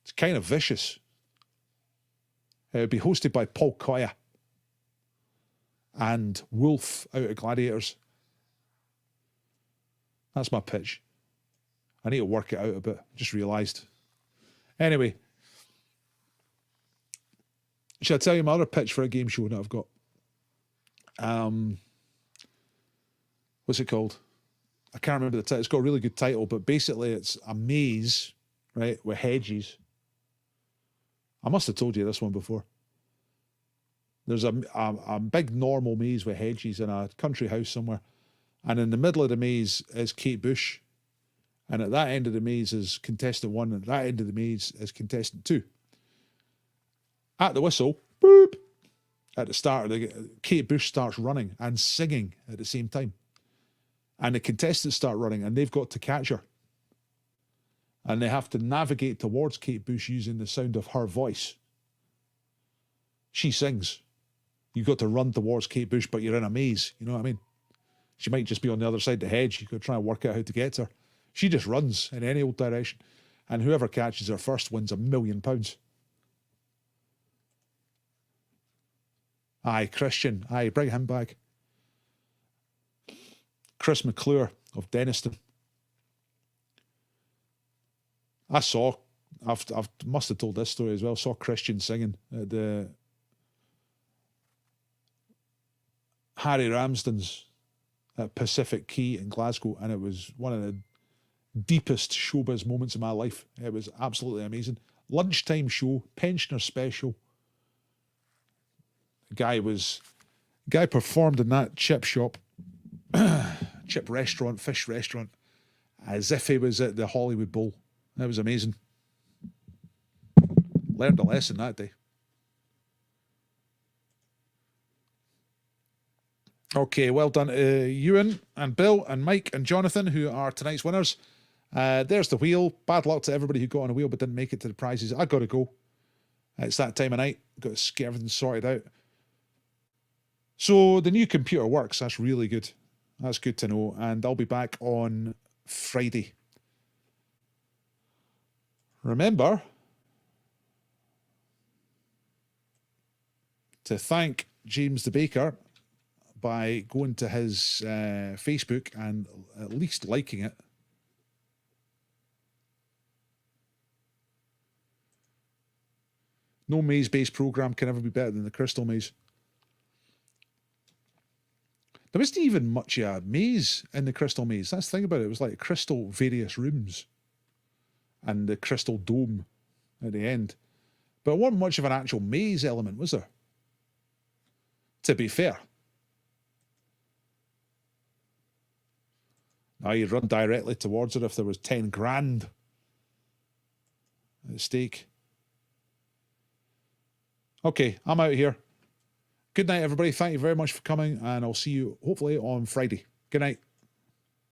It's kind of vicious. It would be hosted by Paul Coya and Wolf out of Gladiators. That's my pitch. I need to work it out a bit. Just realised. Anyway, shall I tell you my other pitch for a game show that I've got? What's it called? I can't remember the title. It's got a really good title, but basically it's a maze, right, with hedges. I must have told you this one before. There's a big normal maze with hedges in a country house somewhere. And in the middle of the maze is Kate Bush. And at that end of the maze is contestant 1. And at that end of the maze is contestant 2. At the whistle, boop, at the start, Kate Bush starts running and singing at the same time. And the contestants start running and they've got to catch her. And they have to navigate towards Kate Bush using the sound of her voice. She sings. You've got to run towards Kate Bush, but you're in a maze. You know what I mean? She might just be on the other side of the hedge. You could try and work out how to get to her. She just runs in any old direction. And whoever catches her first wins £1 million. Aye, Christian. Aye, bring him back. Chris McClure of Denniston. I must have told this story as well. Saw Christian singing at the Harry Ramsden's at Pacific Quay in Glasgow, and it was one of the deepest showbiz moments of my life. It was absolutely amazing. Lunchtime show, pensioner special. Guy performed in that chip shop, chip restaurant, fish restaurant, as if he was at the Hollywood Bowl. That was amazing. Learned a lesson that day. Okay, well done to Ewan and Bill and Mike and Jonathan, who are tonight's winners. There's the wheel. Bad luck to everybody who got on a wheel but didn't make it to the prizes. I got to go. It's that time of night. Got to get everything sorted out. So the new computer works. That's really good. That's good to know. And I'll be back on Friday. Remember to thank James the Baker by going to his Facebook and at least liking it. No maze-based program can ever be better than the Crystal Maze. There wasn't even much of a maze in the Crystal Maze. That's the thing about it. It was like crystal various rooms and the crystal dome at the end. But it wasn't much of an actual maze element, was there? To be fair. Now you'd run directly towards it if there was 10 grand at stake. Okay, I'm out here. Good night, everybody. Thank you very much for coming, and I'll see you hopefully on Friday. Good night.